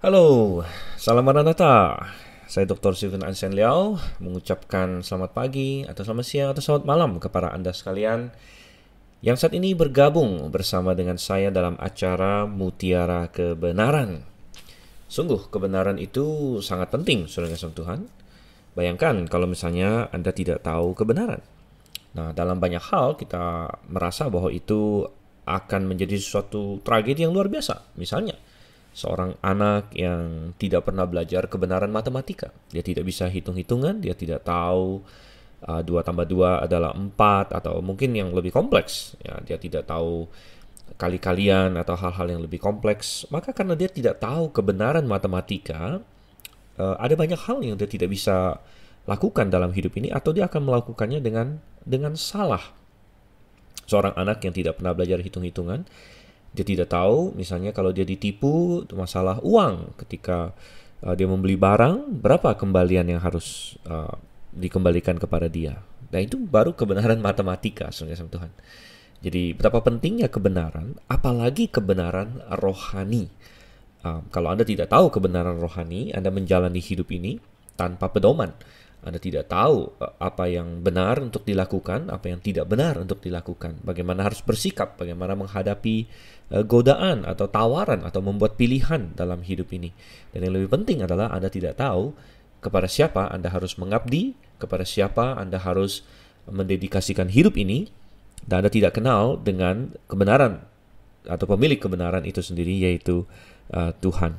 Halo, salam Maranatha. Saya Dr. Steven Ansen Liao mengucapkan selamat pagi atau selamat siang atau selamat malam kepada Anda sekalian yang saat ini bergabung bersama dengan saya dalam acara Mutiara Kebenaran. Sungguh kebenaran itu sangat penting, saudara kasih Tuhan. Bayangkan kalau misalnya Anda tidak tahu kebenaran. Nah, dalam banyak hal kita merasa bahwa itu akan menjadi suatu tragedi yang luar biasa. Misalnya, seorang anak yang tidak pernah belajar kebenaran matematika. Dia tidak bisa hitung-hitungan, dia tidak tahu 2 tambah 2 adalah 4 atau mungkin yang lebih kompleks. Ya, dia tidak tahu kali-kalian atau hal-hal yang lebih kompleks. Maka karena dia tidak tahu kebenaran matematika, ada banyak hal yang dia tidak bisa lakukan dalam hidup ini atau dia akan melakukannya dengan salah. Seorang anak yang tidak pernah belajar hitung-hitungan, dia tidak tahu misalnya kalau dia ditipu masalah uang ketika dia membeli barang, berapa kembalian yang harus dikembalikan kepada dia. Nah, itu baru kebenaran matematika sebenarnya sama Tuhan. Jadi betapa pentingnya kebenaran, apalagi kebenaran rohani. Kalau Anda tidak tahu kebenaran rohani, Anda menjalani hidup ini tanpa pedoman. Anda tidak tahu apa yang benar untuk dilakukan, apa yang tidak benar untuk dilakukan. Bagaimana harus bersikap, bagaimana menghadapi godaan atau tawaran atau membuat pilihan dalam hidup ini. Dan yang lebih penting adalah Anda tidak tahu kepada siapa Anda harus mengabdi, kepada siapa Anda harus mendedikasikan hidup ini, dan Anda tidak kenal dengan kebenaran atau pemilik kebenaran itu sendiri, yaitu Tuhan.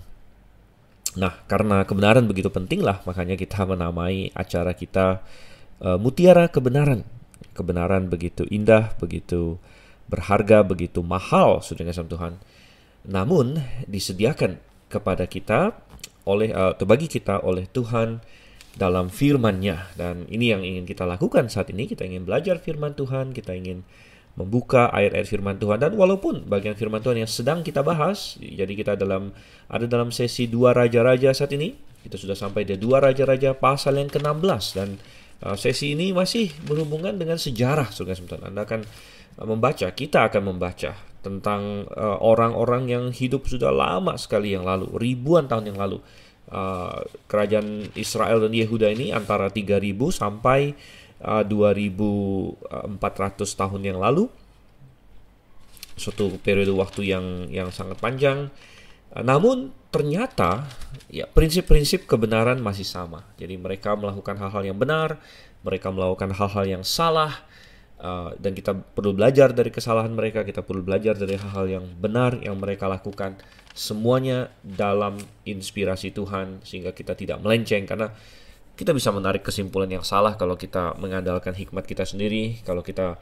Nah, karena kebenaran begitu pentinglah, makanya kita menamai acara kita Mutiara Kebenaran. Kebenaran begitu indah, begitu berharga, begitu mahal, sudah kasih Tuhan. Namun disediakan kepada kita atau bagi kita oleh Tuhan dalam firman-Nya. Dan ini yang ingin kita lakukan saat ini. Kita ingin belajar firman Tuhan, kita ingin membuka ayat-ayat firman Tuhan. Dan walaupun bagian firman Tuhan yang sedang kita bahas, jadi kita ada dalam sesi 2 Raja-Raja saat ini. Kita sudah sampai di 2 Raja-Raja pasal yang ke-16. Dan sesi ini masih berhubungan dengan sejarah, saudara-saudara. Anda akan kita akan membaca tentang orang-orang yang hidup sudah lama sekali yang lalu, ribuan tahun yang lalu. Kerajaan Israel dan Yehuda ini antara 3000 sampai 2400 tahun yang lalu, suatu periode waktu yang sangat panjang. Namun ternyata ya prinsip-prinsip kebenaran masih sama. Jadi mereka melakukan hal-hal yang benar, mereka melakukan hal-hal yang salah, dan kita perlu belajar dari kesalahan mereka, kita perlu belajar dari hal-hal yang benar yang mereka lakukan. Semuanya dalam inspirasi Tuhan sehingga kita tidak melenceng, karena kita bisa menarik kesimpulan yang salah kalau kita mengandalkan hikmat kita sendiri. Kalau kita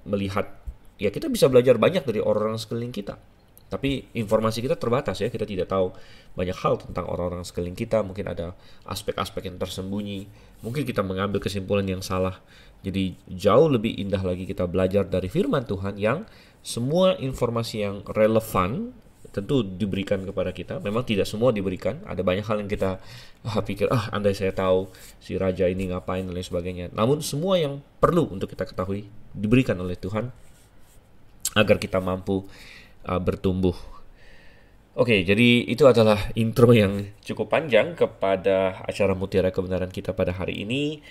melihat, ya kita bisa belajar banyak dari orang-orang sekeliling kita, tapi informasi kita terbatas ya. Kita tidak tahu banyak hal tentang orang-orang sekeliling kita. Mungkin ada aspek-aspek yang tersembunyi. Mungkin kita mengambil kesimpulan yang salah. Jadi jauh lebih indah lagi kita belajar dari firman Tuhan yang semua informasi yang relevan tentu diberikan kepada kita. Memang tidak semua diberikan. Ada banyak hal yang kita pikir, andai saya tahu si raja ini ngapain dan lain sebagainya. Namun semua yang perlu untuk kita ketahui diberikan oleh Tuhan agar kita mampu bertumbuh. Oke, jadi itu adalah intro yang cukup panjang kepada acara Mutiara Kebenaran kita pada hari ini.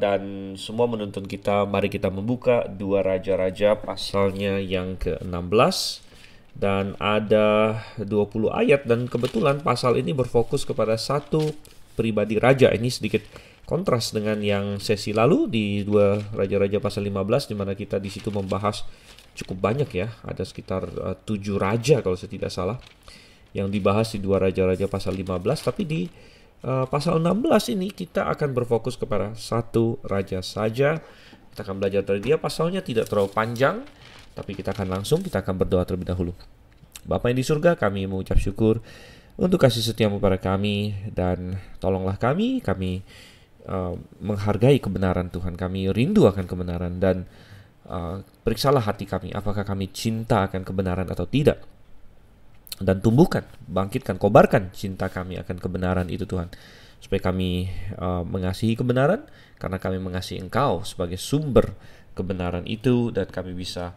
Dan semua menuntun kita, mari kita membuka 2 Raja-Raja pasalnya yang ke-16. Dan ada 20 ayat, dan kebetulan pasal ini berfokus kepada satu pribadi raja. Ini sedikit kontras dengan yang sesi lalu di 2 Raja-Raja pasal 15, di mana kita di situ membahas cukup banyak ya. Ada sekitar 7 raja kalau saya tidak salah yang dibahas di 2 Raja-Raja pasal 15. Tapi di pasal 16 ini kita akan berfokus kepada satu raja saja. Kita akan belajar dari dia. Pasalnya tidak terlalu panjang, tapi kita akan berdoa terlebih dahulu. Bapa yang di surga, kami mengucap syukur untuk kasih setiamu pada kami, dan tolonglah kami menghargai kebenaran Tuhan. Kami rindu akan kebenaran, dan periksalah hati kami, apakah kami cinta akan kebenaran atau tidak. Dan tumbuhkan, bangkitkan, kobarkan cinta kami akan kebenaran itu Tuhan, supaya kami mengasihi kebenaran, karena kami mengasihi Engkau sebagai sumber kebenaran itu, dan kami bisa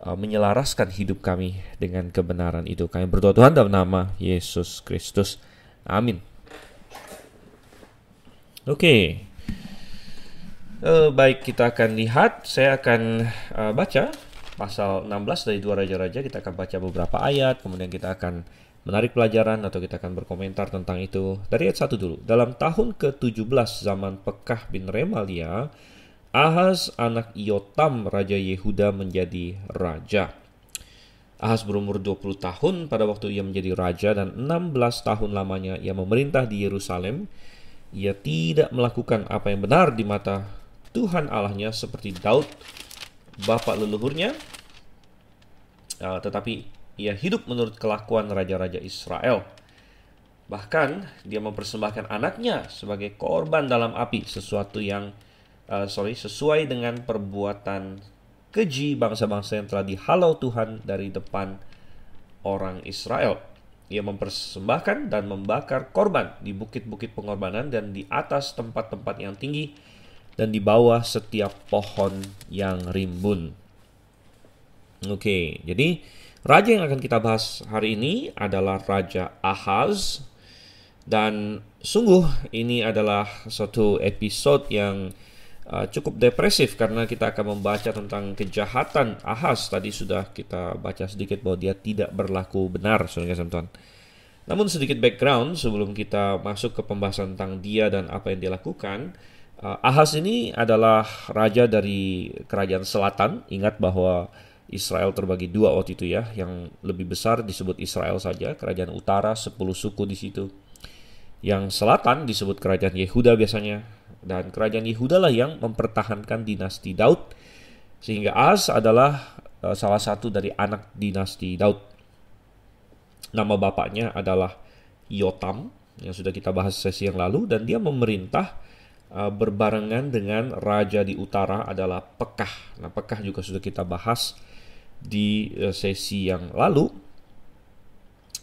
menyelaraskan hidup kami dengan kebenaran itu. Kami berdoa Tuhan dalam nama Yesus Kristus. Amin. Oke. Baik, kita akan lihat. Saya akan baca pasal 16 dari 2 Raja-Raja. Kita akan baca beberapa ayat, kemudian kita akan menarik pelajaran atau kita akan berkomentar tentang itu. Dari ayat 1 dulu. Dalam tahun ke-17 zaman Pekah bin Remalia, Ahaz anak Yotam Raja Yehuda menjadi raja. Ahaz berumur 20 tahun pada waktu ia menjadi raja, dan 16 tahun lamanya ia memerintah di Yerusalem. Ia tidak melakukan apa yang benar di mata Tuhan Allahnya seperti Daud bapa leluhurnya, tetapi ia hidup menurut kelakuan raja-raja Israel. Bahkan dia mempersembahkan anaknya sebagai korban dalam api, sesuai dengan perbuatan keji bangsa-bangsa yang telah dihalau Tuhan dari depan orang Israel. Ia mempersembahkan dan membakar korban di bukit-bukit pengorbanan dan di atas tempat-tempat yang tinggi dan di bawah setiap pohon yang rimbun. Oke, jadi raja yang akan kita bahas hari ini adalah Raja Ahaz. Dan sungguh ini adalah suatu episode yang cukup depresif, karena kita akan membaca tentang kejahatan Ahaz. Tadi sudah kita baca sedikit bahwa dia tidak berlaku benar, saudara-saudara. Namun sedikit background sebelum kita masuk ke pembahasan tentang dia dan apa yang dia lakukan. Ahaz ini adalah raja dari kerajaan selatan. Ingat bahwa Israel terbagi dua waktu itu ya. Yang lebih besar disebut Israel saja, kerajaan utara 10 suku di situ. Yang selatan disebut kerajaan Yehuda biasanya. Dan kerajaan Yehuda lah yang mempertahankan dinasti Daud. Sehingga Ahaz adalah salah satu dari anak dinasti Daud. Nama bapaknya adalah Yotam, yang sudah kita bahas sesi yang lalu. Dan dia memerintah berbarengan dengan raja di utara adalah Pekah. Nah, Pekah juga sudah kita bahas di sesi yang lalu.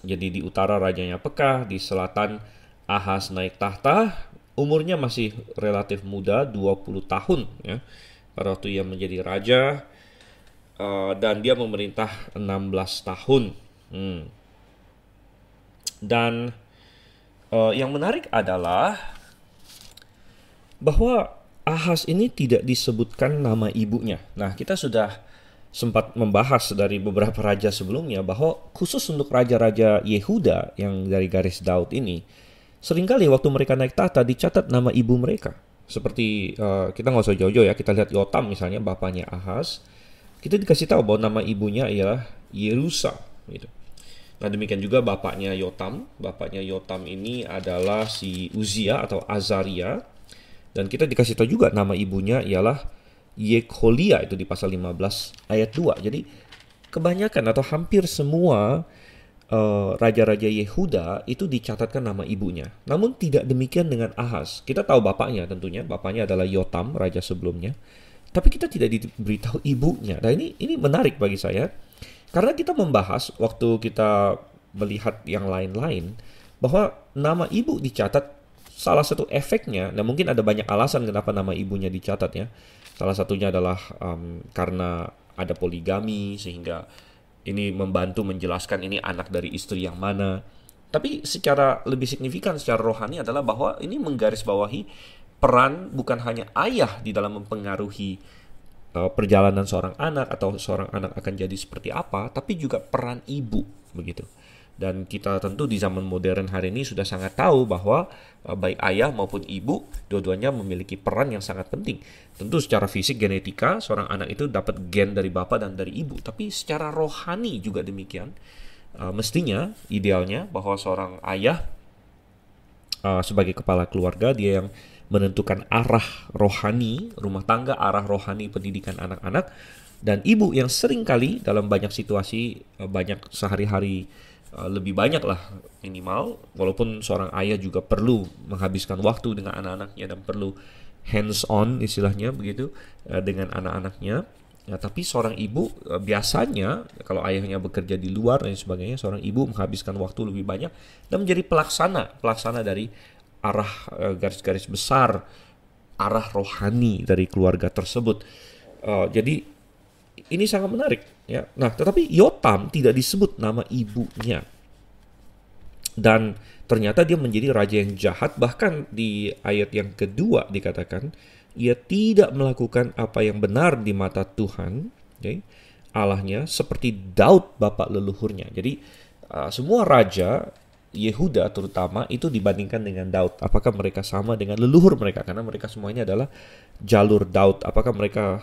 Jadi di utara rajanya Pekah, di selatan Ahaz naik tahta. Umurnya masih relatif muda, 20 tahun ya, pada waktu ia menjadi raja, dan dia memerintah 16 tahun. Dan yang menarik adalah bahwa Ahaz ini tidak disebutkan nama ibunya. Nah, kita sudah sempat membahas dari beberapa raja sebelumnya bahwa khusus untuk raja-raja Yehuda yang dari garis Daud ini, seringkali waktu mereka naik tahta dicatat nama ibu mereka. Seperti kita nggak usah jauh-jauh ya, kita lihat Yotam misalnya, bapaknya Ahaz, kita dikasih tahu bahwa nama ibunya ialah Yerusa gitu. Nah, demikian juga bapaknya Yotam. Bapaknya Yotam ini adalah si Uzia atau Azaria. Dan kita dikasih tahu juga nama ibunya ialah Yekholia, itu di pasal 15 ayat 2. Jadi kebanyakan atau hampir semua raja-raja Yehuda itu dicatatkan nama ibunya. Namun tidak demikian dengan Ahaz. Kita tahu bapaknya tentunya. Bapaknya adalah Yotam, raja sebelumnya. Tapi kita tidak diberitahu ibunya. Nah, ini menarik bagi saya. Karena kita membahas waktu kita melihat yang lain-lain bahwa nama ibu dicatat, salah satu efeknya, nah mungkin ada banyak alasan kenapa nama ibunya dicatat ya. Salah satunya adalah karena ada poligami, sehingga ini membantu menjelaskan ini anak dari istri yang mana. Tapi secara lebih signifikan secara rohani adalah bahwa ini menggarisbawahi peran bukan hanya ayah di dalam mempengaruhi perjalanan seorang anak atau seorang anak akan jadi seperti apa, tapi juga peran ibu begitu. Dan kita tentu di zaman modern hari ini sudah sangat tahu bahwa baik ayah maupun ibu dua-duanya memiliki peran yang sangat penting. Tentu secara fisik genetika seorang anak itu dapat gen dari bapak dan dari ibu, tapi secara rohani juga demikian. Mestinya idealnya bahwa seorang ayah sebagai kepala keluarga, dia yang menentukan arah rohani rumah tangga, arah rohani pendidikan anak-anak, dan ibu yang seringkali dalam banyak situasi, banyak sehari-hari, lebih banyak lah minimal, walaupun seorang ayah juga perlu menghabiskan waktu dengan anak-anaknya dan perlu hands on istilahnya begitu dengan anak-anaknya. Ya, tapi seorang ibu biasanya kalau ayahnya bekerja di luar dan sebagainya, seorang ibu menghabiskan waktu lebih banyak dan menjadi pelaksana dari arah garis-garis besar, arah rohani dari keluarga tersebut. Jadi ini sangat menarik ya. Nah, tetapi Yotam tidak disebut nama ibunya. Dan ternyata dia menjadi raja yang jahat. Bahkan di ayat yang kedua dikatakan, ia tidak melakukan apa yang benar di mata Tuhan, okay, Allahnya, seperti Daud bapak leluhurnya. Jadi semua raja Yehuda terutama itu dibandingkan dengan Daud. Apakah mereka sama dengan leluhur mereka? Karena mereka semuanya adalah jalur Daud. Apakah mereka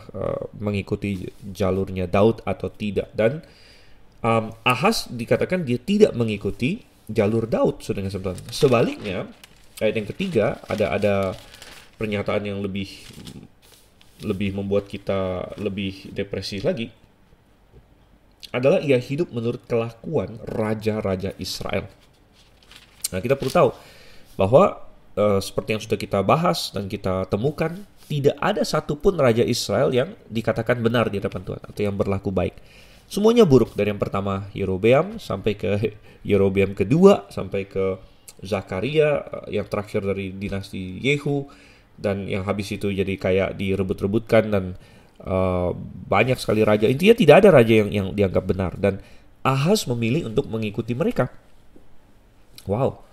mengikuti jalurnya Daud atau tidak? Dan Ahaz dikatakan dia tidak mengikuti jalur Daud. Sebaliknya, ayat yang ketiga ada pernyataan yang lebih membuat kita lebih depresi lagi. Adalah ia hidup menurut kelakuan raja-raja Israel. Nah, kita perlu tahu bahwa seperti yang sudah kita bahas dan kita temukan, tidak ada satupun raja Israel yang dikatakan benar di hadapan Tuhan atau yang berlaku baik. Semuanya buruk, dari yang pertama Yerobeam sampai ke Yerobeam kedua, sampai ke Zakaria, yang terakhir dari dinasti Yehu, dan yang habis itu jadi kayak direbut-rebutkan, dan banyak sekali raja. Intinya tidak ada raja yang dianggap benar, dan Ahaz memilih untuk mengikuti mereka. Wow,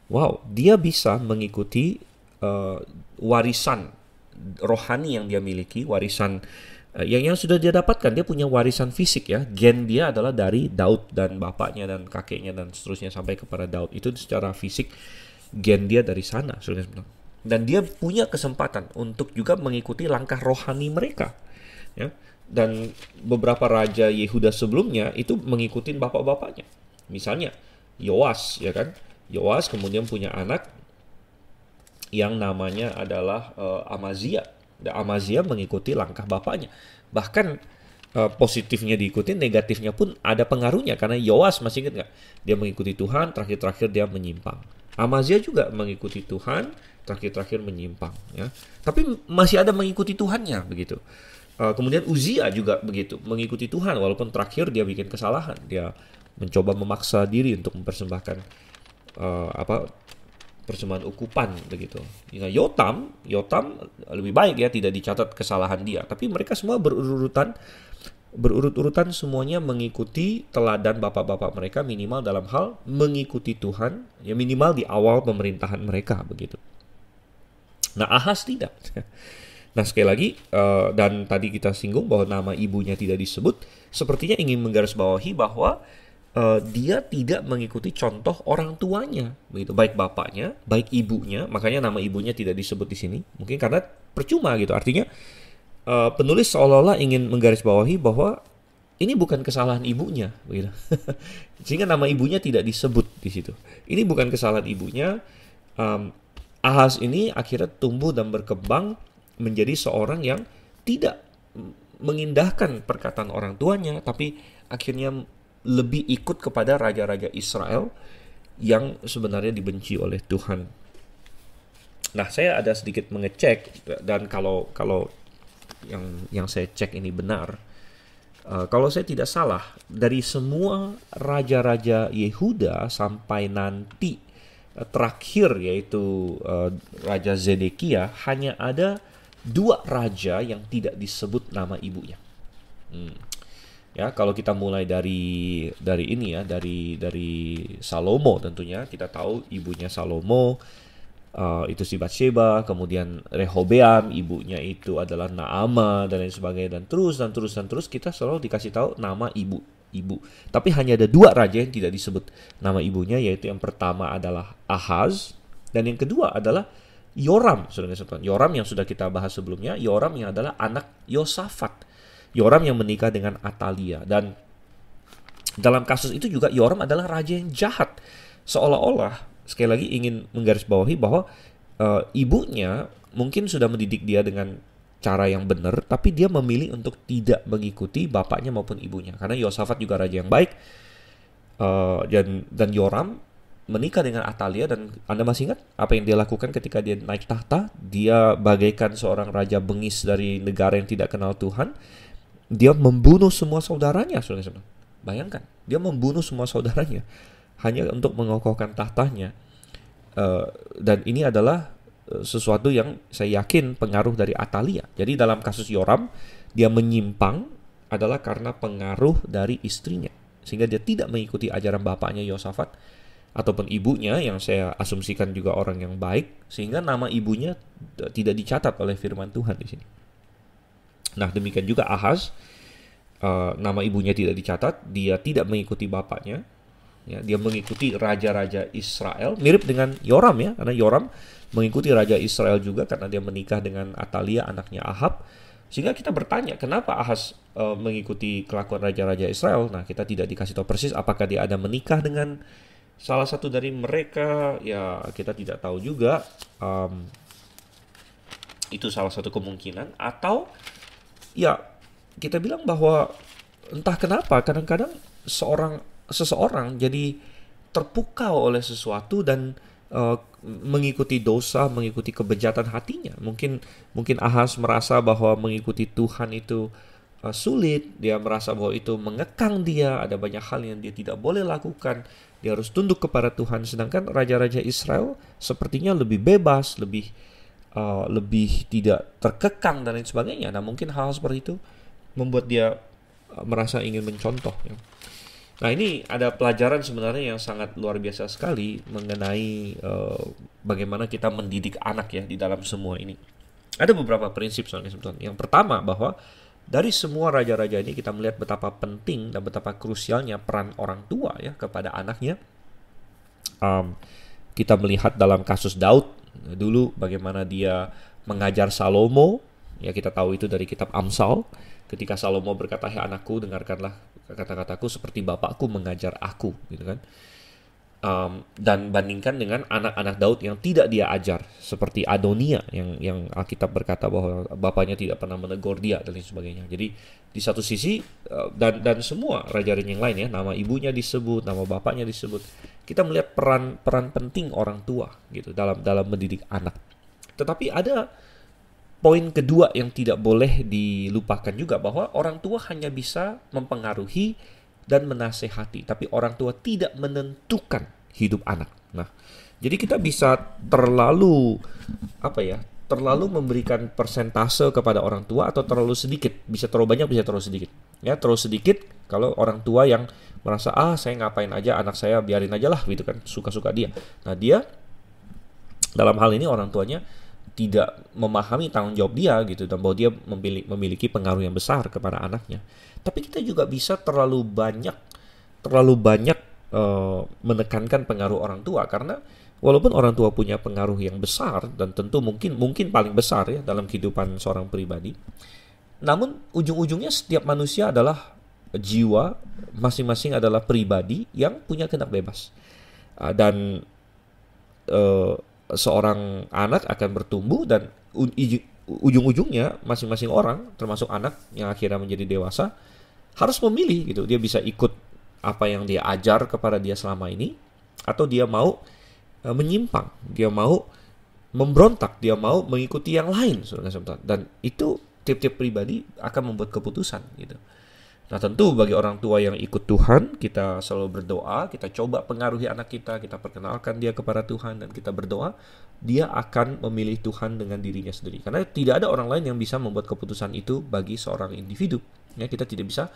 wow, dia bisa mengikuti warisan rohani yang dia miliki, warisan yang sudah dia dapatkan. Dia punya warisan fisik ya, gen dia adalah dari Daud dan bapaknya dan kakeknya dan seterusnya sampai kepada Daud. Itu secara fisik gen dia dari sana, dan dia punya kesempatan untuk juga mengikuti langkah rohani mereka ya. Dan beberapa raja Yehuda sebelumnya itu mengikuti bapak-bapaknya. Misalnya Yoas, ya kan? Yoas kemudian punya anak yang namanya adalah Amazia. Dan Amazia mengikuti langkah bapaknya. Bahkan positifnya diikuti, negatifnya pun ada pengaruhnya. Karena Yoas, masih ingat nggak? Dia mengikuti Tuhan, terakhir-terakhir dia menyimpang. Amazia juga mengikuti Tuhan, terakhir-terakhir menyimpang. Ya. Tapi masih ada mengikuti Tuhannya, begitu. Kemudian Uzia juga begitu, mengikuti Tuhan, walaupun terakhir dia bikin kesalahan. Dia mencoba memaksa diri untuk mempersembahkan persembahan ukupan begitu. Nah, Yotam lebih baik ya, tidak dicatat kesalahan dia, tapi mereka semua berurut-urutan semuanya mengikuti teladan bapak-bapak mereka, minimal dalam hal mengikuti Tuhan, ya minimal di awal pemerintahan mereka begitu. Nah, Ahaz tidak. Nah, sekali lagi, dan tadi kita singgung bahwa nama ibunya tidak disebut, sepertinya ingin menggarisbawahi bahwa dia tidak mengikuti contoh orang tuanya, begitu, baik bapaknya, baik ibunya. Makanya nama ibunya tidak disebut di sini. Mungkin karena percuma gitu. Artinya penulis seolah-olah ingin menggarisbawahi bahwa ini bukan kesalahan ibunya, begitu. Sehingga nama ibunya tidak disebut di situ. Ini bukan kesalahan ibunya. Ahaz ini akhirnya tumbuh dan berkembang menjadi seorang yang tidak mengindahkan perkataan orang tuanya, tapi akhirnya lebih ikut kepada raja-raja Israel yang sebenarnya dibenci oleh Tuhan. Nah, saya ada sedikit mengecek, dan kalau yang saya cek ini benar, kalau saya tidak salah, dari semua raja-raja Yehuda sampai nanti terakhir yaitu Raja Zedekia, hanya ada 2 raja yang tidak disebut nama ibunya. Ya, kalau kita mulai dari ini ya, dari Salomo, tentunya kita tahu ibunya Salomo itu si Batsheba, kemudian Rehobeam ibunya itu adalah Naama, dan lain sebagainya, dan terus kita selalu dikasih tahu nama ibu. Tapi hanya ada 2 raja yang tidak disebut nama ibunya, yaitu yang pertama adalah Ahaz, dan yang kedua adalah Yoram. Yoram yang sudah kita bahas sebelumnya, Yoram yang adalah anak Yosafat. Yoram yang menikah dengan Atalia. Dan dalam kasus itu juga Yoram adalah raja yang jahat. Seolah-olah, sekali lagi ingin menggarisbawahi bahwa ibunya mungkin sudah mendidik dia dengan cara yang benar, tapi dia memilih untuk tidak mengikuti bapaknya maupun ibunya. Karena Yosafat juga raja yang baik, dan Yoram menikah dengan Atalia, dan Anda masih ingat apa yang dia lakukan ketika dia naik tahta? Dia bagaikan seorang raja bengis dari negara yang tidak kenal Tuhan. Dia membunuh semua saudaranya, saudara-saudara. Bayangkan, dia membunuh semua saudaranya hanya untuk mengokohkan tahtanya. Dan ini adalah sesuatu yang saya yakin pengaruh dari Atalia. Jadi dalam kasus Yoram, dia menyimpang adalah karena pengaruh dari istrinya, sehingga dia tidak mengikuti ajaran bapaknya Yosafat ataupun ibunya yang saya asumsikan juga orang yang baik, sehingga nama ibunya tidak dicatat oleh firman Tuhan di sini. Nah, demikian juga Ahaz, nama ibunya tidak dicatat, dia tidak mengikuti bapaknya, ya, dia mengikuti raja-raja Israel, mirip dengan Yoram ya, karena Yoram mengikuti raja Israel juga karena dia menikah dengan Atalia anaknya Ahab. Sehingga kita bertanya, kenapa Ahaz mengikuti kelakuan raja-raja Israel? Nah, kita tidak dikasih tahu persis apakah dia ada menikah dengan salah satu dari mereka, ya kita tidak tahu juga. Itu salah satu kemungkinan. Atau ya kita bilang bahwa entah kenapa kadang-kadang seseorang jadi terpukau oleh sesuatu dan mengikuti dosa, mengikuti kebejatan hatinya. Mungkin Ahaz merasa bahwa mengikuti Tuhan itu sulit, dia merasa bahwa itu mengekang dia, ada banyak hal yang dia tidak boleh lakukan, dia harus tunduk kepada Tuhan. Sedangkan raja-raja Israel sepertinya lebih bebas, lebih tidak terkekang dan lain sebagainya. Nah, mungkin hal seperti itu membuat dia merasa ingin mencontoh ya. Nah, ini ada pelajaran sebenarnya yang sangat luar biasa sekali mengenai bagaimana kita mendidik anak ya di dalam semua ini. Ada beberapa prinsip sebetulnya. Yang pertama, bahwa dari semua raja-raja ini kita melihat betapa penting dan betapa krusialnya peran orang tua ya kepada anaknya. Kita melihat dalam kasus Daud dulu bagaimana dia mengajar Salomo. Ya, kita tahu itu dari kitab Amsal. Ketika Salomo berkata, "Hai anakku, dengarkanlah kata-kataku seperti bapakku mengajar aku," gitu kan. Dan bandingkan dengan anak-anak Daud yang tidak dia ajar, seperti Adonia yang Alkitab berkata bahwa bapaknya tidak pernah menegur dia dan lain sebagainya. Jadi di satu sisi dan semua raja-raja yang lain ya, nama ibunya disebut, nama bapaknya disebut. Kita melihat peran penting orang tua gitu dalam mendidik anak. Tetapi ada poin kedua yang tidak boleh dilupakan juga, bahwa orang tua hanya bisa mempengaruhi dan menasehati, tapi orang tua tidak menentukan hidup anak. Nah, jadi kita bisa terlalu memberikan persentase kepada orang tua atau terlalu sedikit, bisa terlalu banyak, bisa terlalu sedikit. Ya, terlalu sedikit kalau orang tua yang merasa saya ngapain aja anak saya, biarin aja lah gitu kan, suka-suka dia. Nah, dia dalam hal ini orang tuanya tidak memahami tanggung jawab dia gitu, dan bahwa dia memiliki pengaruh yang besar kepada anaknya. Tapi kita juga bisa terlalu banyak menekankan pengaruh orang tua, karena walaupun orang tua punya pengaruh yang besar dan tentu mungkin paling besar ya dalam kehidupan seorang pribadi, namun ujung-ujungnya setiap manusia adalah jiwa, masing-masing adalah pribadi yang punya kehendak bebas. Dan seorang anak akan bertumbuh dan ujung-ujungnya masing-masing orang, termasuk anak yang akhirnya menjadi dewasa, harus memilih gitu. Dia bisa ikut apa yang dia ajar kepada dia selama ini, atau dia mau menyimpang, dia mau memberontak, dia mau mengikuti yang lain. Dan itu tiap-tiap pribadi akan membuat keputusan gitu. Nah, tentu bagi orang tua yang ikut Tuhan, kita selalu berdoa, kita coba pengaruhi anak kita perkenalkan dia kepada Tuhan, dan kita berdoa dia akan memilih Tuhan dengan dirinya sendiri. Karena tidak ada orang lain yang bisa membuat keputusan itu bagi seorang individu. Ya, kita tidak bisa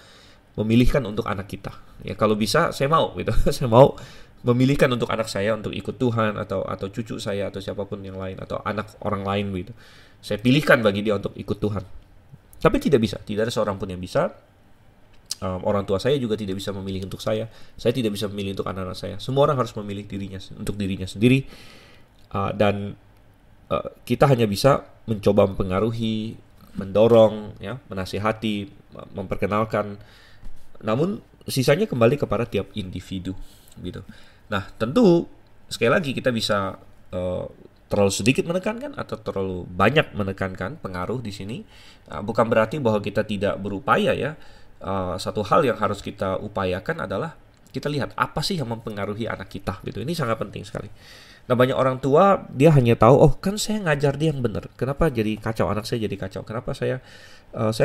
memilihkan untuk anak kita. Ya, kalau bisa saya mau gitu. Saya mau memilihkan untuk anak saya untuk ikut Tuhan, atau cucu saya, atau siapapun yang lain, atau anak orang lain gitu. Saya pilihkan bagi dia untuk ikut Tuhan. Tapi tidak bisa, tidak ada seorang pun yang bisa. Orang tua saya juga tidak bisa memilih untuk saya tidak bisa memilih untuk anak-anak saya. Semua orang harus memilih untuk dirinya sendiri, dan kita hanya bisa mencoba mempengaruhi, mendorong, ya, menasihati, memperkenalkan. Namun sisanya kembali kepada tiap individu, gitu. Nah, tentu sekali lagi kita bisa terlalu sedikit menekankan atau terlalu banyak menekankan pengaruh di sini. Bukan berarti bahwa kita tidak berupaya ya. Satu hal yang harus kita upayakan adalah kita lihat apa sih yang mempengaruhi anak kita gitu. Ini sangat penting sekali. Nah, banyak orang tua dia hanya tahu, kan saya ngajar dia yang benar, kenapa jadi kacau, anak saya jadi kacau, kenapa saya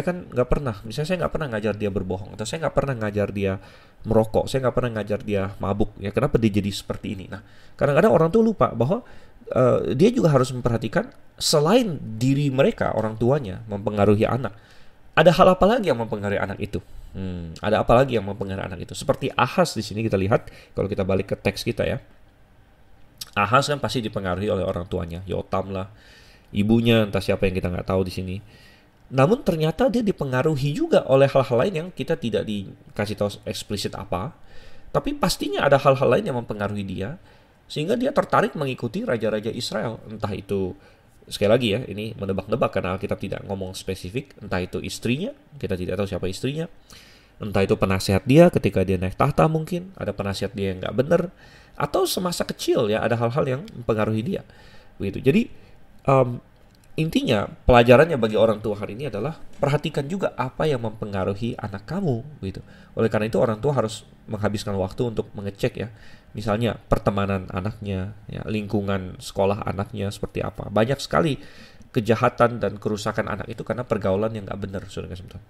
kan nggak pernah, misalnya saya nggak pernah ngajar dia berbohong, atau saya nggak pernah ngajar dia merokok, saya nggak pernah ngajar dia mabuk, ya kenapa dia jadi seperti ini. Nah, kadang-kadang orang tua lupa bahwa dia juga harus memperhatikan selain diri mereka, orang tuanya mempengaruhi anak, ada hal apa lagi yang mempengaruhi anak itu? Ada apa lagi yang mempengaruhi anak itu? Seperti Ahaz di sini kita lihat, kalau kita balik ke teks kita ya. Ahaz kan pasti dipengaruhi oleh orang tuanya, Yotam lah, ibunya, entah siapa yang kita nggak tahu di sini. Namun ternyata dia dipengaruhi juga oleh hal-hal lain yang kita tidak dikasih tahu eksplisit apa. Tapi pastinya ada hal-hal lain yang mempengaruhi dia, sehingga dia tertarik mengikuti raja-raja Israel. Entah itu, sekali lagi ya, ini menebak-nebak karena Alkitab tidak ngomong spesifik. Entah itu istrinya, kita tidak tahu siapa istrinya. Entah itu penasihat dia ketika dia naik tahta mungkin, ada penasihat dia yang nggak benar. Atau semasa kecil ya, ada hal-hal yang mempengaruhi dia. Begitu. Jadi, intinya pelajarannya bagi orang tua hari ini adalah perhatikan juga apa yang mempengaruhi anak kamu gitu. Oleh karena itu orang tua harus menghabiskan waktu untuk mengecek ya. Misalnya pertemanan anaknya, ya, lingkungan sekolah anaknya seperti apa. Banyak sekali kejahatan dan kerusakan anak itu karena pergaulan yang nggak benar, saudara-saudara.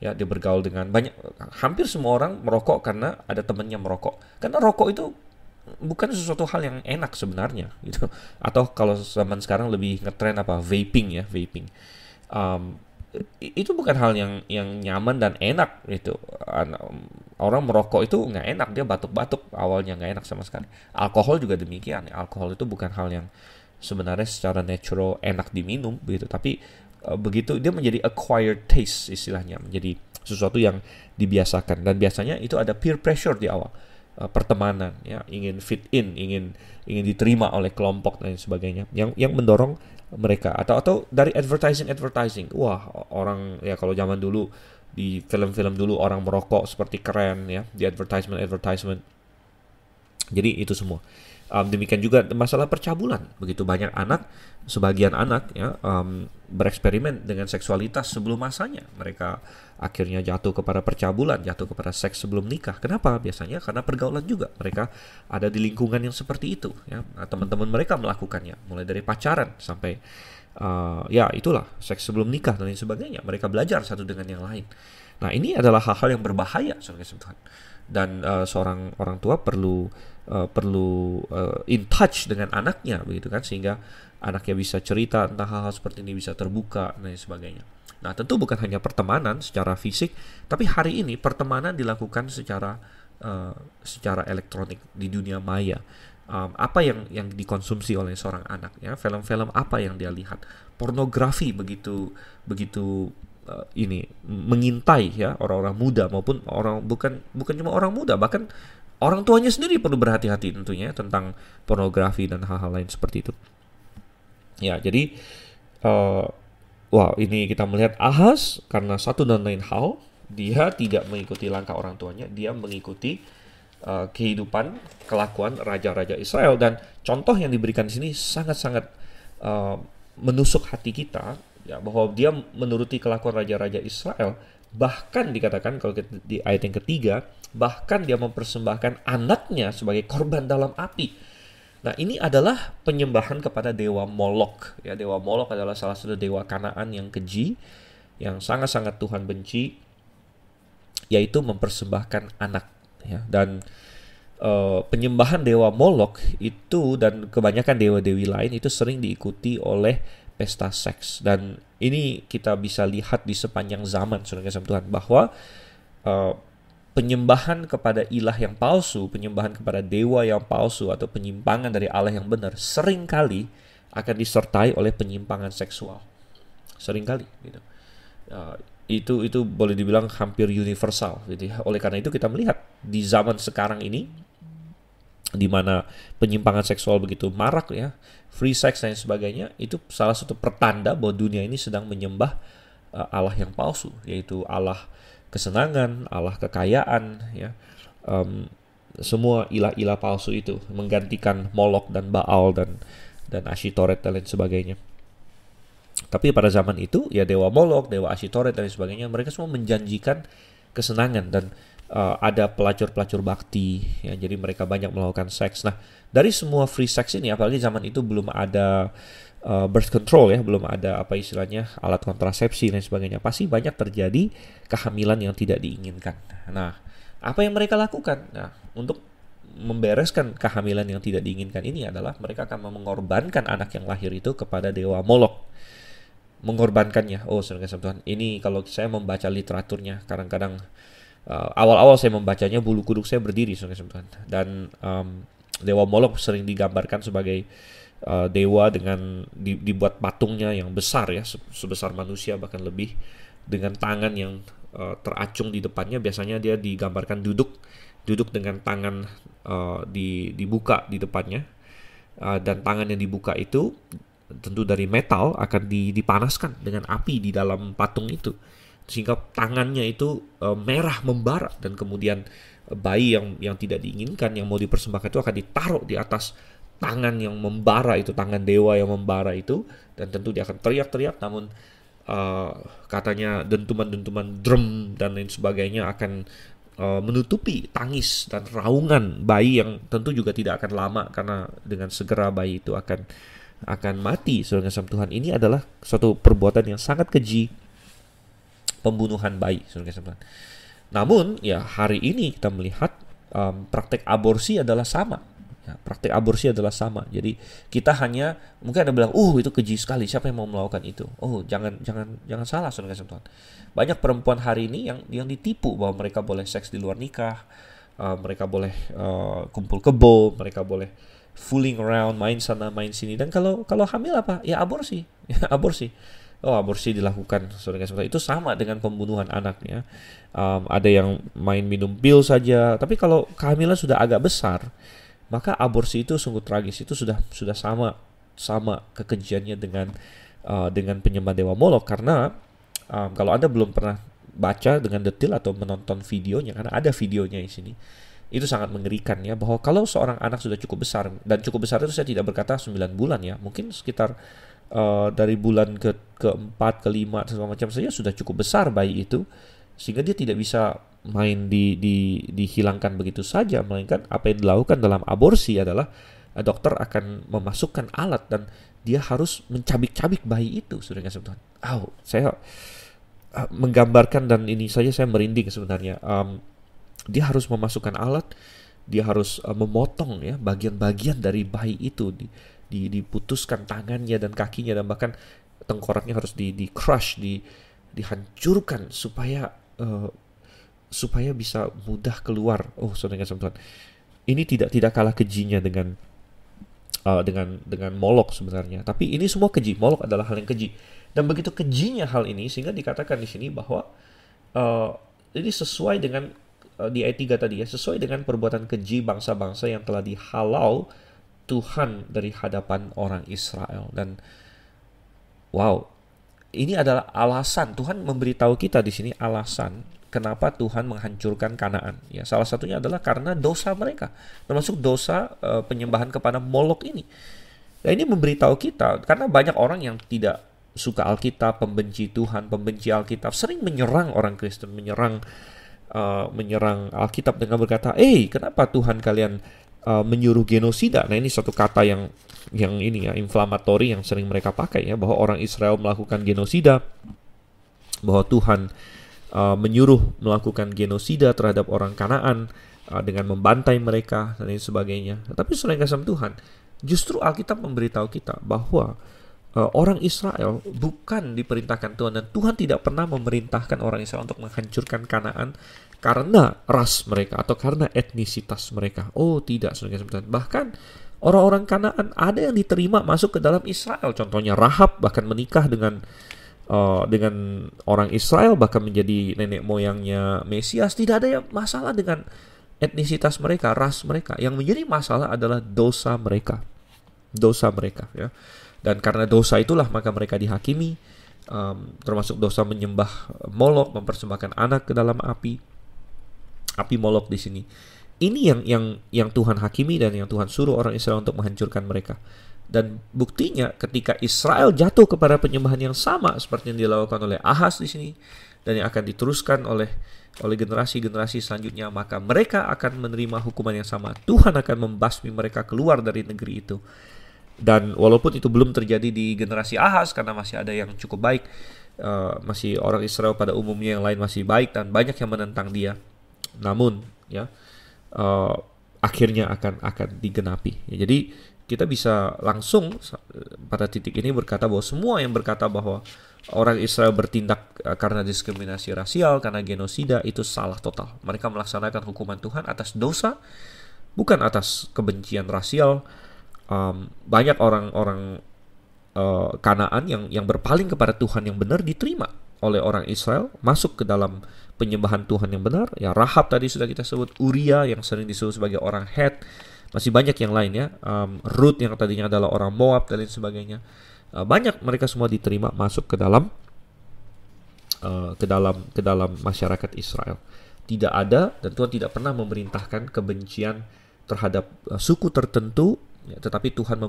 Ya, dia bergaul dengan hampir semua orang merokok karena ada temannya merokok. Karena rokok itu bukan sesuatu hal yang enak sebenarnya gitu. Atau kalau zaman sekarang lebih ngetren vaping ya, vaping. Itu bukan hal yang nyaman dan enak gitu. Orang merokok itu nggak enak, dia batuk-batuk, awalnya nggak enak sama sekali. Alkohol juga demikian. Alkohol itu bukan hal yang sebenarnya secara natural enak diminum gitu, tapi begitu dia menjadi acquired taste istilahnya, menjadi sesuatu yang dibiasakan, dan biasanya itu ada peer pressure di awal. Pertemanan ya, ingin fit in, ingin diterima oleh kelompok dan sebagainya, yang mendorong mereka, atau dari advertising. Wah, orang ya, kalau zaman dulu di film-film dulu orang merokok seperti keren ya, di advertisement. Jadi itu semua. Demikian juga masalah percabulan. Begitu banyak sebagian anak ya, bereksperimen dengan seksualitas sebelum masanya. Mereka akhirnya jatuh kepada percabulan, jatuh kepada seks sebelum nikah. Kenapa? Biasanya karena pergaulan juga. Mereka ada di lingkungan yang seperti itu. Ya. Teman-teman mereka melakukannya, mulai dari pacaran sampai ya itulah, seks sebelum nikah dan lain sebagainya. Mereka belajar satu dengan yang lain. Nah, ini adalah hal-hal yang berbahaya, saudara-saudara. Dan seorang orang tua perlu in touch dengan anaknya, begitu kan, sehingga anaknya bisa cerita tentang hal-hal seperti ini, bisa terbuka dan lain sebagainya. Nah, tentu bukan hanya pertemanan secara fisik, tapi hari ini pertemanan dilakukan secara elektronik di dunia maya. Apa yang dikonsumsi oleh seorang anak ya, film-film apa yang dia lihat, pornografi begitu ini mengintai ya orang-orang muda, maupun bukan cuma orang muda, bahkan orang tuanya sendiri perlu berhati-hati tentunya tentang pornografi dan hal-hal lain seperti itu. Ya, jadi ini kita melihat Ahaz karena satu dan lain hal dia tidak mengikuti langkah orang tuanya, dia mengikuti kehidupan kelakuan raja-raja Israel, dan contoh yang diberikan di sini sangat-sangat menusuk hati kita. Ya, bahwa dia menuruti kelakuan raja-raja Israel, bahkan dikatakan kalau di ayat yang ketiga, bahkan dia mempersembahkan anaknya sebagai korban dalam api. Nah, ini adalah penyembahan kepada dewa Molok. Ya, dewa Molok adalah salah satu dewa Kanaan yang keji, yang sangat-sangat Tuhan benci, yaitu mempersembahkan anak. Ya, dan penyembahan dewa Molok itu dan kebanyakan dewa-dewi lain itu sering diikuti oleh pesta seks, dan ini kita bisa lihat di sepanjang zaman, saudara Tuhan, bahwa penyembahan kepada ilah yang palsu, penyembahan kepada dewa yang palsu, atau penyimpangan dari Allah yang benar seringkali akan disertai oleh penyimpangan seksual, seringkali gitu. Itu boleh dibilang hampir universal gitu ya. Oleh karena itu kita melihat di zaman sekarang ini, di mana penyimpangan seksual begitu marak ya, free sex dan sebagainya, itu salah satu pertanda bahwa dunia ini sedang menyembah Allah yang palsu, yaitu Allah kesenangan, Allah kekayaan ya. Semua ilah-ilah palsu itu menggantikan Molok dan Baal dan Ashitoret dan lain sebagainya. Tapi pada zaman itu ya, dewa Molok, dewa Ashitoret dan lain sebagainya, mereka semua menjanjikan kesenangan, dan ada pelacur-pelacur bakti ya, jadi mereka banyak melakukan seks. Nah, dari semua free sex ini, apalagi zaman itu belum ada birth control ya, belum ada alat kontrasepsi dan sebagainya, pasti banyak terjadi kehamilan yang tidak diinginkan. Nah, apa yang mereka lakukan? Nah, untuk membereskan kehamilan yang tidak diinginkan ini adalah mereka akan mengorbankan anak yang lahir itu kepada dewa Molok. mengorbankannya. Oh, saudara kasih Tuhan, ini kalau saya membaca literaturnya, kadang-kadang awal-awal saya membacanya bulu kuduk saya berdiri, saudara kasih Tuhan. Dan dewa Molok sering digambarkan sebagai dewa dengan dibuat patungnya yang besar ya, sebesar manusia bahkan lebih, dengan tangan yang teracung di depannya. Biasanya dia digambarkan duduk dengan tangan dibuka di depannya, dan tangan yang dibuka itu tentu dari metal akan dipanaskan dengan api di dalam patung itu, sehingga tangannya itu merah membara, dan kemudian bayi yang tidak diinginkan yang mau dipersembahkan itu akan ditaruh di atas tangan yang membara itu, tangan dewa yang membara itu, dan tentu dia akan teriak-teriak, namun katanya dentuman-dentuman drum dan lain sebagainya akan menutupi tangis dan raungan bayi yang tentu juga tidak akan lama, karena dengan segera bayi itu akan mati. Saudara kasih Tuhan, ini adalah suatu perbuatan yang sangat keji, pembunuhan bayi, saudara kasih Tuhan. Namun ya hari ini kita melihat praktek aborsi adalah sama. Ya, praktek aborsi adalah sama. Jadi kita hanya, mungkin ada bilang, itu keji sekali, siapa yang mau melakukan itu? Oh, jangan salah, saudara kasih Tuhan. Banyak perempuan hari ini yang ditipu bahwa mereka boleh seks di luar nikah, mereka boleh kumpul kebo, mereka boleh fooling around, main sana main sini, dan kalau hamil apa? Ya aborsi, ya aborsi. Oh, aborsi dilakukan, saudara kasih Tuhan. Itu sama dengan pembunuhan anak ya. Ada yang main minum pil saja, tapi kalau kehamilan sudah agak besar, maka aborsi itu sungguh tragis. Itu sudah sama kekejiannya dengan penyembah dewa Molok. Karena kalau Anda belum pernah baca dengan detail atau menonton videonya, karena ada videonya di sini, itu sangat mengerikan ya, bahwa kalau seorang anak sudah cukup besar, dan cukup besar itu saya tidak berkata 9 bulan ya, mungkin sekitar dari bulan keempat, kelima, segala macam saja sudah cukup besar bayi itu, sehingga dia tidak bisa main dihilangkan begitu saja, melainkan apa yang dilakukan dalam aborsi adalah dokter akan memasukkan alat dan dia harus mencabik-cabik bayi itu, saudara kasih Tuhan. Saya menggambarkan, dan ini saja saya merinding sebenarnya. Dia harus memasukkan alat, dia harus memotong ya bagian-bagian dari bayi itu, diputuskan tangannya dan kakinya, dan bahkan tengkoraknya harus di crush, dihancurkan supaya bisa mudah keluar. Oh, saudara kasih Tuhan, ini tidak kalah kejinya dengan Molok sebenarnya. Tapi ini semua keji. Molok adalah hal yang keji, dan begitu kejinya hal ini sehingga dikatakan di sini bahwa ini sesuai dengan di ayat 3 tadi ya, sesuai dengan perbuatan keji bangsa-bangsa yang telah dihalau Tuhan dari hadapan orang Israel. Dan wow, ini adalah alasan Tuhan memberitahu kita di sini, alasan kenapa Tuhan menghancurkan Kanaan. Ya, salah satunya adalah karena dosa mereka, termasuk dosa penyembahan kepada Molok ini. Nah, ini memberitahu kita karena banyak orang yang tidak suka Alkitab, pembenci Tuhan, pembenci Alkitab, sering menyerang orang Kristen, menyerang Alkitab dengan berkata, kenapa Tuhan kalian menyuruh genosida? Nah, ini satu kata yang ini ya, inflamatori, yang sering mereka pakai ya, bahwa orang Israel melakukan genosida, bahwa Tuhan menyuruh melakukan genosida terhadap orang Kanaan dengan membantai mereka dan lain sebagainya. Tapi selain kasih Tuhan, justru Alkitab memberitahu kita bahwa orang Israel bukan diperintahkan Tuhan, dan Tuhan tidak pernah memerintahkan orang Israel untuk menghancurkan Kanaan karena ras mereka atau karena etnisitas mereka. Oh tidak, saudara. Bahkan orang-orang Kanaan ada yang diterima masuk ke dalam Israel. Contohnya Rahab bahkan menikah dengan orang Israel, bahkan menjadi nenek moyangnya Mesias. Tidak ada yang masalah dengan etnisitas mereka, ras mereka. Yang menjadi masalah adalah dosa mereka ya. Dan karena dosa itulah maka mereka dihakimi, termasuk dosa menyembah Molok, mempersembahkan anak ke dalam api Molok di sini. Ini yang Tuhan hakimi dan yang Tuhan suruh orang Israel untuk menghancurkan mereka. Dan buktinya ketika Israel jatuh kepada penyembahan yang sama seperti yang dilakukan oleh Ahaz di sini, dan yang akan diteruskan oleh generasi-generasi selanjutnya, maka mereka akan menerima hukuman yang sama. Tuhan akan membasmi mereka keluar dari negeri itu. Dan walaupun itu belum terjadi di generasi Ahaz, karena masih ada yang cukup baik, masih orang Israel pada umumnya yang lain masih baik dan banyak yang menentang dia. Namun ya, akhirnya akan digenapi. Ya, jadi kita bisa langsung pada titik ini berkata bahwa semua yang berkata bahwa orang Israel bertindak karena diskriminasi rasial, karena genosida, itu salah total. Mereka melaksanakan hukuman Tuhan atas dosa, bukan atas kebencian rasial. Banyak orang-orang Kanaan yang berpaling kepada Tuhan yang benar diterima oleh orang Israel, masuk ke dalam penyembahan Tuhan yang benar. Ya, Rahab tadi sudah kita sebut, Uria yang sering disebut sebagai orang Het, masih banyak yang lain ya. Ruth yang tadinya adalah orang Moab dan lain sebagainya. Banyak mereka semua diterima masuk ke dalam masyarakat Israel. Tidak ada, dan Tuhan tidak pernah memerintahkan kebencian terhadap suku tertentu, ya, tetapi Tuhan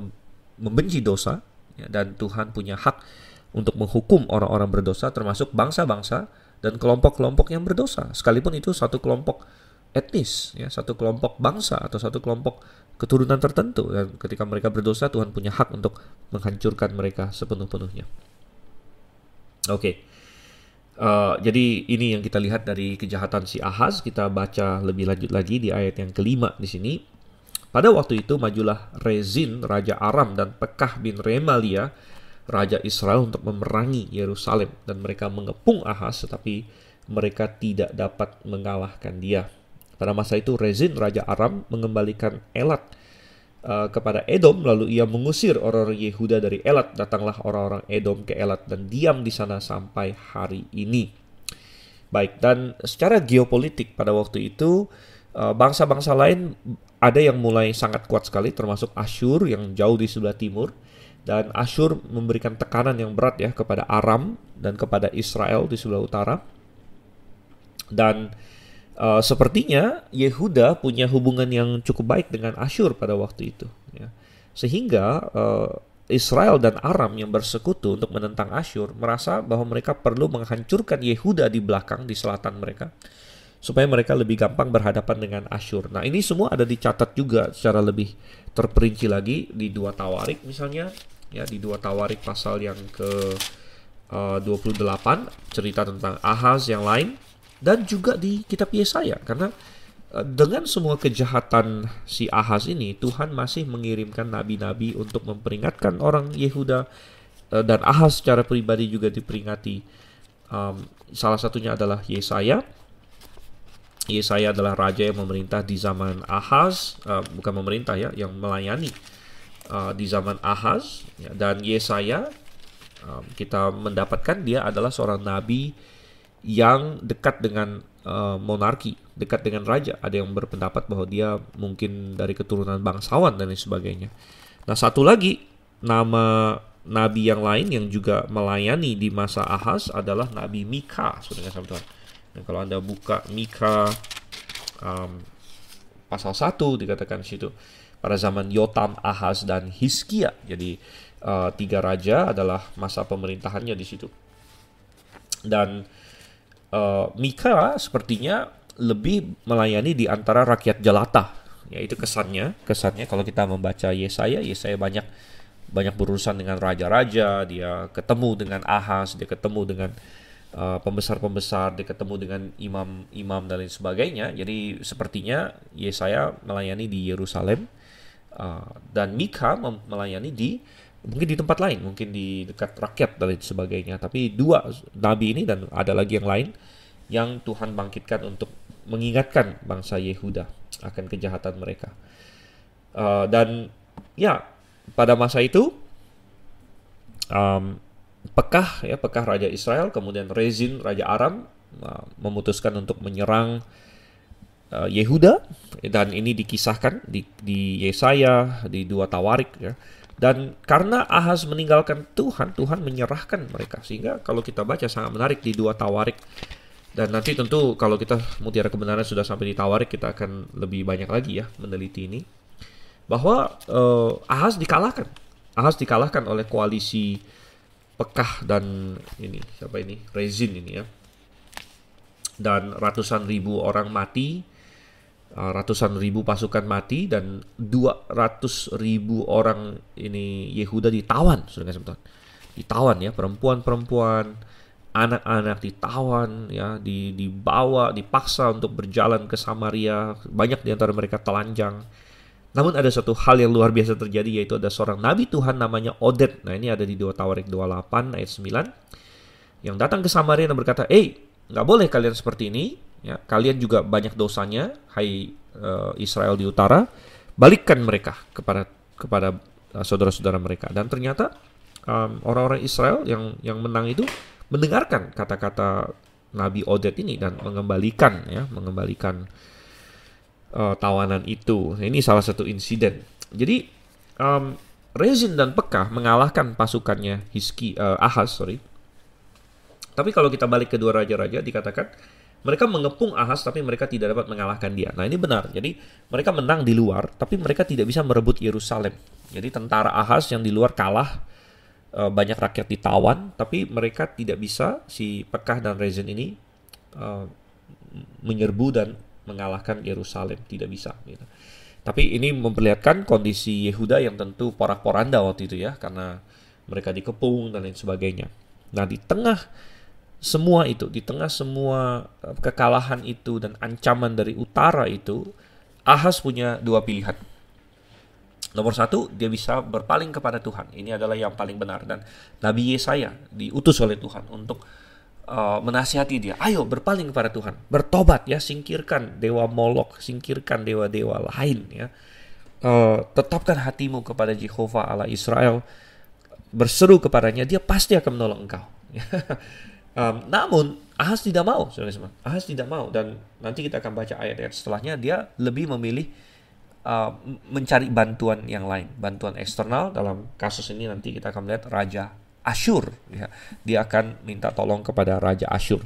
membenci dosa, ya, dan Tuhan punya hak untuk menghukum orang-orang berdosa, termasuk bangsa-bangsa dan kelompok-kelompok yang berdosa, sekalipun itu satu kelompok etnis, ya, satu kelompok bangsa atau satu kelompok keturunan tertentu. Dan ketika mereka berdosa, Tuhan punya hak untuk menghancurkan mereka sepenuh-penuhnya. Oke. Jadi ini yang kita lihat dari kejahatan si Ahaz. Kita baca lebih lanjut lagi di ayat yang kelima di sini. Pada waktu itu majulah Rezin raja Aram dan Pekah bin Remalia raja Israel untuk memerangi Yerusalem, dan mereka mengepung Ahaz, tetapi mereka tidak dapat mengalahkan dia. Pada masa itu Rezin raja Aram mengembalikan Elat kepada Edom, lalu ia mengusir orang-orang Yehuda dari Elat. Datanglah orang-orang Edom ke Elat dan diam di sana sampai hari ini. Baik, dan secara geopolitik pada waktu itu bangsa-bangsa lain ada yang mulai sangat kuat sekali, termasuk Asyur yang jauh di sebelah timur. Dan Asyur memberikan tekanan yang berat ya kepada Aram dan kepada Israel di sebelah utara. Dan sepertinya Yehuda punya hubungan yang cukup baik dengan Asyur pada waktu itu, ya. Sehingga Israel dan Aram yang bersekutu untuk menentang Asyur merasa bahwa mereka perlu menghancurkan Yehuda di belakang, di selatan mereka, supaya mereka lebih gampang berhadapan dengan Asyur. Nah, ini semua ada dicatat juga secara lebih terperinci lagi di 2 Tawarik misalnya, ya, di 2 Tawarik pasal yang ke 28, cerita tentang Ahaz yang lain. Dan juga di kitab Yesaya, karena dengan semua kejahatan si Ahaz ini, Tuhan masih mengirimkan nabi-nabi untuk memperingatkan orang Yehuda, dan Ahaz secara pribadi juga diperingati. Salah satunya adalah Yesaya. Yesaya adalah raja yang memerintah di zaman Ahaz, bukan memerintah ya, yang melayani di zaman Ahaz, ya. Dan Yesaya kita mendapatkan dia adalah seorang nabi yang dekat dengan monarki, dekat dengan raja. Ada yang berpendapat bahwa dia mungkin dari keturunan bangsawan dan lain sebagainya. Nah, satu lagi nama nabi yang lain yang juga melayani di masa Ahaz adalah Nabi Mika, saudara-saudara. Dan kalau Anda buka Mika pasal 1, dikatakan situ pada zaman Yotam, Ahaz, dan Hizkia. Jadi 3 raja adalah masa pemerintahannya di situ. Dan Mika sepertinya lebih melayani di antara rakyat jelata. Ya, itu kesannya kalau kita membaca Yesaya banyak berurusan dengan raja-raja, dia ketemu dengan Ahaz, dia ketemu dengan pembesar-pembesar, dia ketemu dengan imam-imam dan lain sebagainya. Jadi sepertinya Yesaya melayani di Yerusalem, dan Mika melayani mungkin di tempat lain, mungkin di dekat rakyat dan lain sebagainya. Tapi 2 nabi ini, dan ada lagi yang lain yang Tuhan bangkitkan untuk mengingatkan bangsa Yehuda akan kejahatan mereka. Dan ya, pada masa itu Pekah raja Israel, kemudian Rezin raja Aram memutuskan untuk menyerang Yehuda, dan ini dikisahkan di Yesaya, di 2 Tawarik, ya. Dan karena Ahaz meninggalkan Tuhan menyerahkan mereka. Sehingga kalau kita baca sangat menarik di 2 Tawarik. Dan nanti tentu kalau kita mutiara kebenaran sudah sampai di Tawarik, kita akan lebih banyak lagi ya meneliti ini. Bahwa Ahaz dikalahkan oleh koalisi Pekah dan Rezin ini ya. Dan ratusan ribu orang mati, ratusan ribu pasukan mati, dan 200.000 orang ini Yehuda ditawan, saudara-saudara. Ditawan ya, perempuan-perempuan, anak-anak ditawan, ya, dibawa, dipaksa untuk berjalan ke Samaria. Banyak di antara mereka telanjang. Namun ada satu hal yang luar biasa terjadi, yaitu ada seorang nabi Tuhan namanya Oded. Nah, ini ada di 2 Tawarik 28 ayat 9, yang datang ke Samaria dan berkata, nggak boleh kalian seperti ini, ya, kalian juga banyak dosanya, hai Israel di utara, balikkan mereka kepada saudara-saudara mereka. Dan ternyata orang-orang Israel yang menang itu mendengarkan kata-kata Nabi Oded ini dan mengembalikan tawanan itu. Ini salah satu insiden. Jadi Rezin dan Pekah mengalahkan pasukannya Ahaz. Tapi kalau kita balik ke 2 raja-raja, dikatakan mereka mengepung Ahaz tapi mereka tidak dapat mengalahkan dia. Nah, ini benar. Jadi mereka menang di luar tapi mereka tidak bisa merebut Yerusalem. Jadi tentara Ahaz yang di luar kalah, banyak rakyat ditawan, tapi mereka tidak bisa, si Pekah dan Rezin ini menyerbu dan mengalahkan Yerusalem, tidak bisa gitu. Tapi ini memperlihatkan kondisi Yehuda yang tentu porak-poranda waktu itu, ya, karena mereka dikepung dan lain sebagainya. Nah, di tengah semua itu, di tengah semua kekalahan itu dan ancaman dari utara itu, Ahaz punya 2 pilihan. Nomor 1, dia bisa berpaling kepada Tuhan. Ini adalah yang paling benar. Dan Nabi Yesaya diutus oleh Tuhan untuk menasihati dia. Ayo berpaling kepada Tuhan. Bertobat, ya. Singkirkan dewa Molok. Singkirkan dewa-dewa lain, ya. Tetapkan hatimu kepada Jehovah Allah Israel. Berseru kepadanya, dia pasti akan menolong engkau. Namun Ahaz tidak mau, saudara-saudara. Ahaz tidak mau. Dan nanti kita akan baca ayat-ayat setelahnya. Dia lebih memilih mencari bantuan yang lain, bantuan eksternal. Dalam kasus ini nanti kita akan melihat Raja Asyur, ya. Dia akan minta tolong kepada Raja Asyur.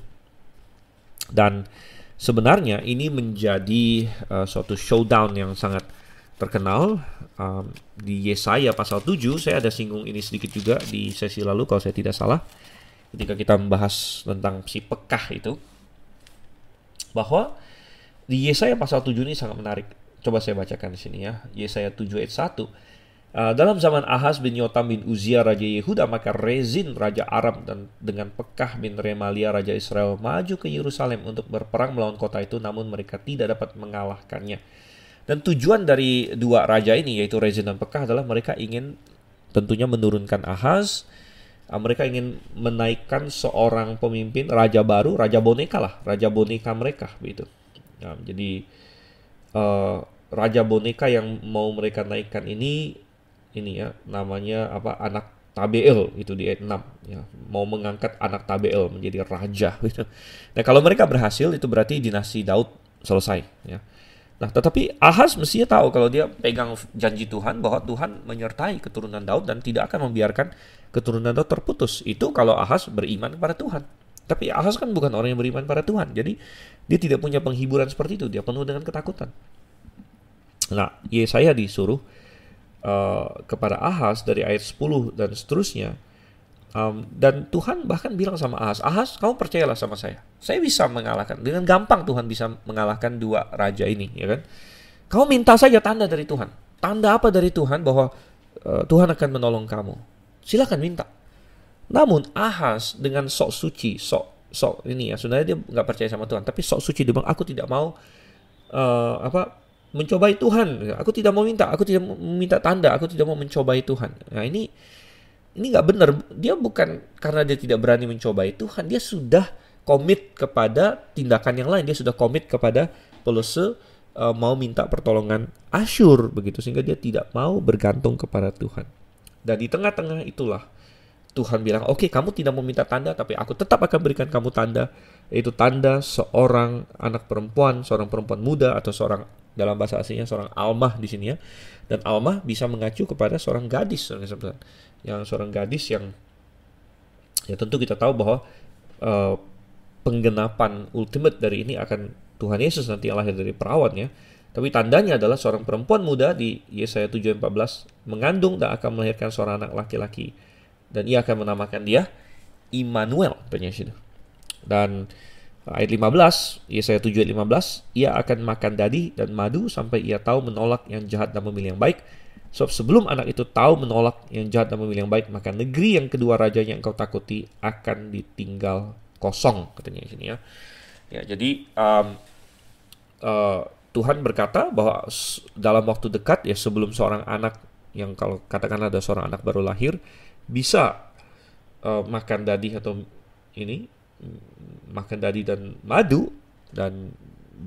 Dan sebenarnya ini menjadi suatu showdown yang sangat terkenal. Di Yesaya pasal 7, saya ada singgung ini sedikit juga di sesi lalu kalau saya tidak salah, ketika kita membahas tentang si Pekah itu, bahwa di Yesaya pasal 7 ini sangat menarik. Coba saya bacakan di sini, ya. Yesaya 7 ayat 1. Dalam zaman Ahaz bin Yotam bin Uzia Raja Yehuda, maka Rezin Raja Aram dan dengan Pekah bin Remalia Raja Israel maju ke Yerusalem untuk berperang melawan kota itu, namun mereka tidak dapat mengalahkannya. Dan tujuan dari 2 raja ini, yaitu Rezin dan Pekah, adalah mereka ingin tentunya menurunkan Ahaz. Mereka ingin menaikkan seorang pemimpin, raja baru, raja boneka lah, raja boneka mereka, begitu. Nah, jadi raja boneka yang mau mereka naikkan ini ya, namanya anak Tabeel, itu di ayat 6, ya, mau mengangkat anak Tabeel menjadi raja gitu. Nah, kalau mereka berhasil, itu berarti dinasti Daud selesai, ya. Nah, tetapi Ahaz mestinya tahu kalau dia pegang janji Tuhan bahwa Tuhan menyertai keturunan Daud dan tidak akan membiarkan keturunan Daud terputus. Itu kalau Ahaz beriman kepada Tuhan. Tapi Ahaz kan bukan orang yang beriman pada Tuhan. Jadi dia tidak punya penghiburan seperti itu. Dia penuh dengan ketakutan. Nah, Yesaya disuruh kepada Ahaz dari ayat 10 dan seterusnya. Dan Tuhan bahkan bilang sama Ahaz, kamu percayalah sama saya. Saya bisa mengalahkan. Dengan gampang Tuhan bisa mengalahkan 2 raja ini, ya kan? Kamu minta saja tanda dari Tuhan. Tanda apa dari Tuhan bahwa Tuhan akan menolong kamu? Silakan minta. Namun Ahaz dengan sok suci, sok ini, ya, sebenarnya dia nggak percaya sama Tuhan, tapi sok suci, dia bilang, aku tidak mau mencobai Tuhan. Aku tidak mau minta, aku tidak mau minta tanda, aku tidak mau mencobai Tuhan. Nah, ini nggak benar. Dia bukan karena dia tidak berani mencobai Tuhan, dia sudah komit kepada tindakan yang lain. Dia sudah komit kepada polose, mau minta pertolongan Asyur, begitu, sehingga dia tidak mau bergantung kepada Tuhan. Dan di tengah-tengah itulah Tuhan bilang, oke, kamu tidak mau minta tanda, tapi aku tetap akan berikan kamu tanda, yaitu tanda seorang anak perempuan, seorang perempuan muda, atau seorang, dalam bahasa aslinya seorang almah di sini, ya. Dan almah bisa mengacu kepada seorang gadis, yang seorang gadis yang, ya, tentu kita tahu bahwa penggenapan ultimate dari ini akan Tuhan Yesus nanti yang lahir dari perawan, ya. Tapi tandanya adalah seorang perempuan muda di Yesaya 7:14 mengandung dan akan melahirkan seorang anak laki-laki, dan ia akan menamakan dia Immanuel, dan ayat 15, Yesaya 7:15, ia akan makan dadi dan madu sampai ia tahu menolak yang jahat dan memilih yang baik, Sebab sebelum anak itu tahu menolak yang jahat dan memilih yang baik, maka negeri yang kedua rajanya engkau takuti akan ditinggal kosong, katanya di sini ya. Ya, jadi Tuhan berkata bahwa dalam waktu dekat ya, sebelum seorang anak yang, kalau katakanlah ada seorang anak baru lahir, bisa makan dadi atau ini makan dadi dan madu, dan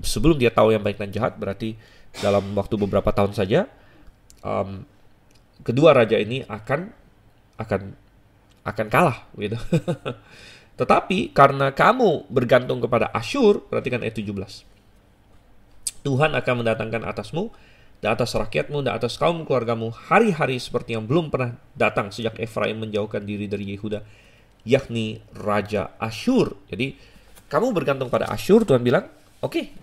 sebelum dia tahu yang baik dan jahat, berarti dalam waktu beberapa tahun saja kedua raja ini akan kalah gitu. Tetapi karena kamu bergantung kepada Asyur, perhatikan ayat 17. Tuhan akan mendatangkan atasmu dan atas rakyatmu dan atas kaum keluargamu hari-hari seperti yang belum pernah datang sejak Efraim menjauhkan diri dari Yehuda, yakni Raja Asyur. Jadi kamu bergantung pada Asyur, Tuhan bilang, oke,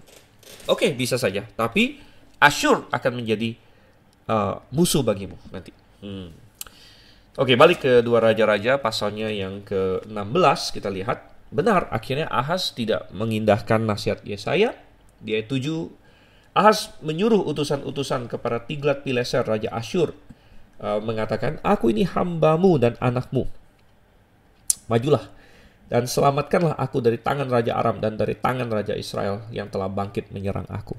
bisa saja, tapi Asyur akan menjadi musuh bagimu nanti. Oke, balik ke 2 Raja-Raja pasalnya yang ke-16, kita lihat. Benar, akhirnya Ahaz tidak mengindahkan nasihat Yesaya. Di ayat 7, Ahaz menyuruh utusan-utusan kepada Tiglat-Pileser Raja Asyur, mengatakan, aku ini hambamu dan anakmu. Majulah dan selamatkanlah aku dari tangan Raja Aram dan dari tangan Raja Israel yang telah bangkit menyerang aku.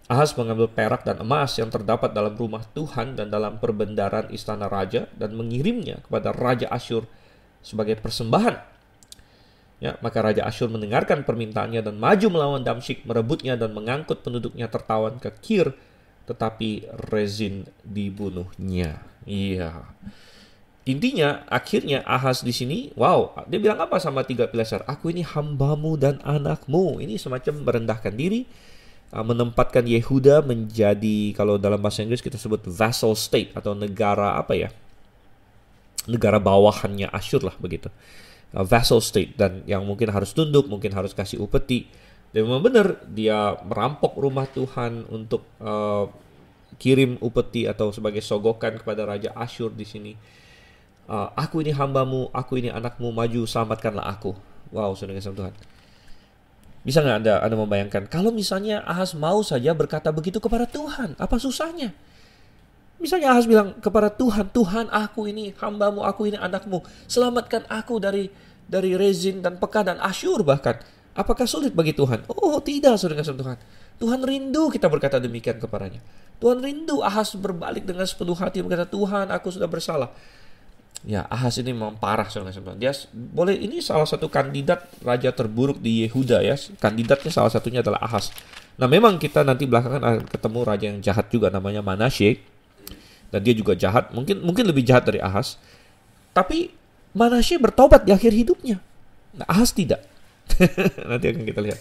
Ahaz mengambil perak dan emas yang terdapat dalam rumah Tuhan dan dalam perbendaharaan istana raja dan mengirimnya kepada Raja Asyur sebagai persembahan. Ya, maka Raja Asyur mendengarkan permintaannya dan maju melawan Damsyik, merebutnya dan mengangkut penduduknya tertawan ke Kir, tetapi Rezin dibunuhnya. Iya. Intinya, akhirnya Ahaz di sini, dia bilang apa sama Tiglat-Pileser? Aku ini hambamu dan anakmu. Ini semacam merendahkan diri, menempatkan Yehuda menjadi, kalau dalam bahasa Inggris kita sebut vassal state, atau negara negara bawahannya Asyur lah begitu. Vassal state, dan yang mungkin harus tunduk, mungkin harus kasih upeti. Dan memang benar, dia merampok rumah Tuhan untuk kirim upeti atau sebagai sogokan kepada Raja Asyur di sini. Aku ini hambamu, aku ini anakmu, maju selamatkanlah aku. Saudara kasih Tuhan. Bisa nggak Anda membayangkan kalau misalnya Ahaz mau saja berkata begitu kepada Tuhan, apa susahnya? Misalnya Ahaz bilang kepada Tuhan, Tuhan, aku ini hambamu, aku ini anakmu, selamatkan aku dari Rezin dan Pekah dan Asyur bahkan. Apakah sulit bagi Tuhan? Oh tidak, saudara kasih Tuhan. Tuhan rindu kita berkata demikian kepadanya. Tuhan rindu Ahaz berbalik dengan sepenuh hati berkata, Tuhan, aku sudah bersalah. Ya, Ahaz ini memang parah, saudara. Dia ini salah satu kandidat raja terburuk di Yehuda ya. Kandidatnya salah satunya adalah Ahaz. Nah, memang kita nanti belakangan akan ketemu raja yang jahat juga, namanya Manasye. Dan dia juga jahat, mungkin lebih jahat dari Ahaz. Tapi Manasye bertobat di akhir hidupnya. Nah, Ahaz tidak. Nanti akan kita lihat.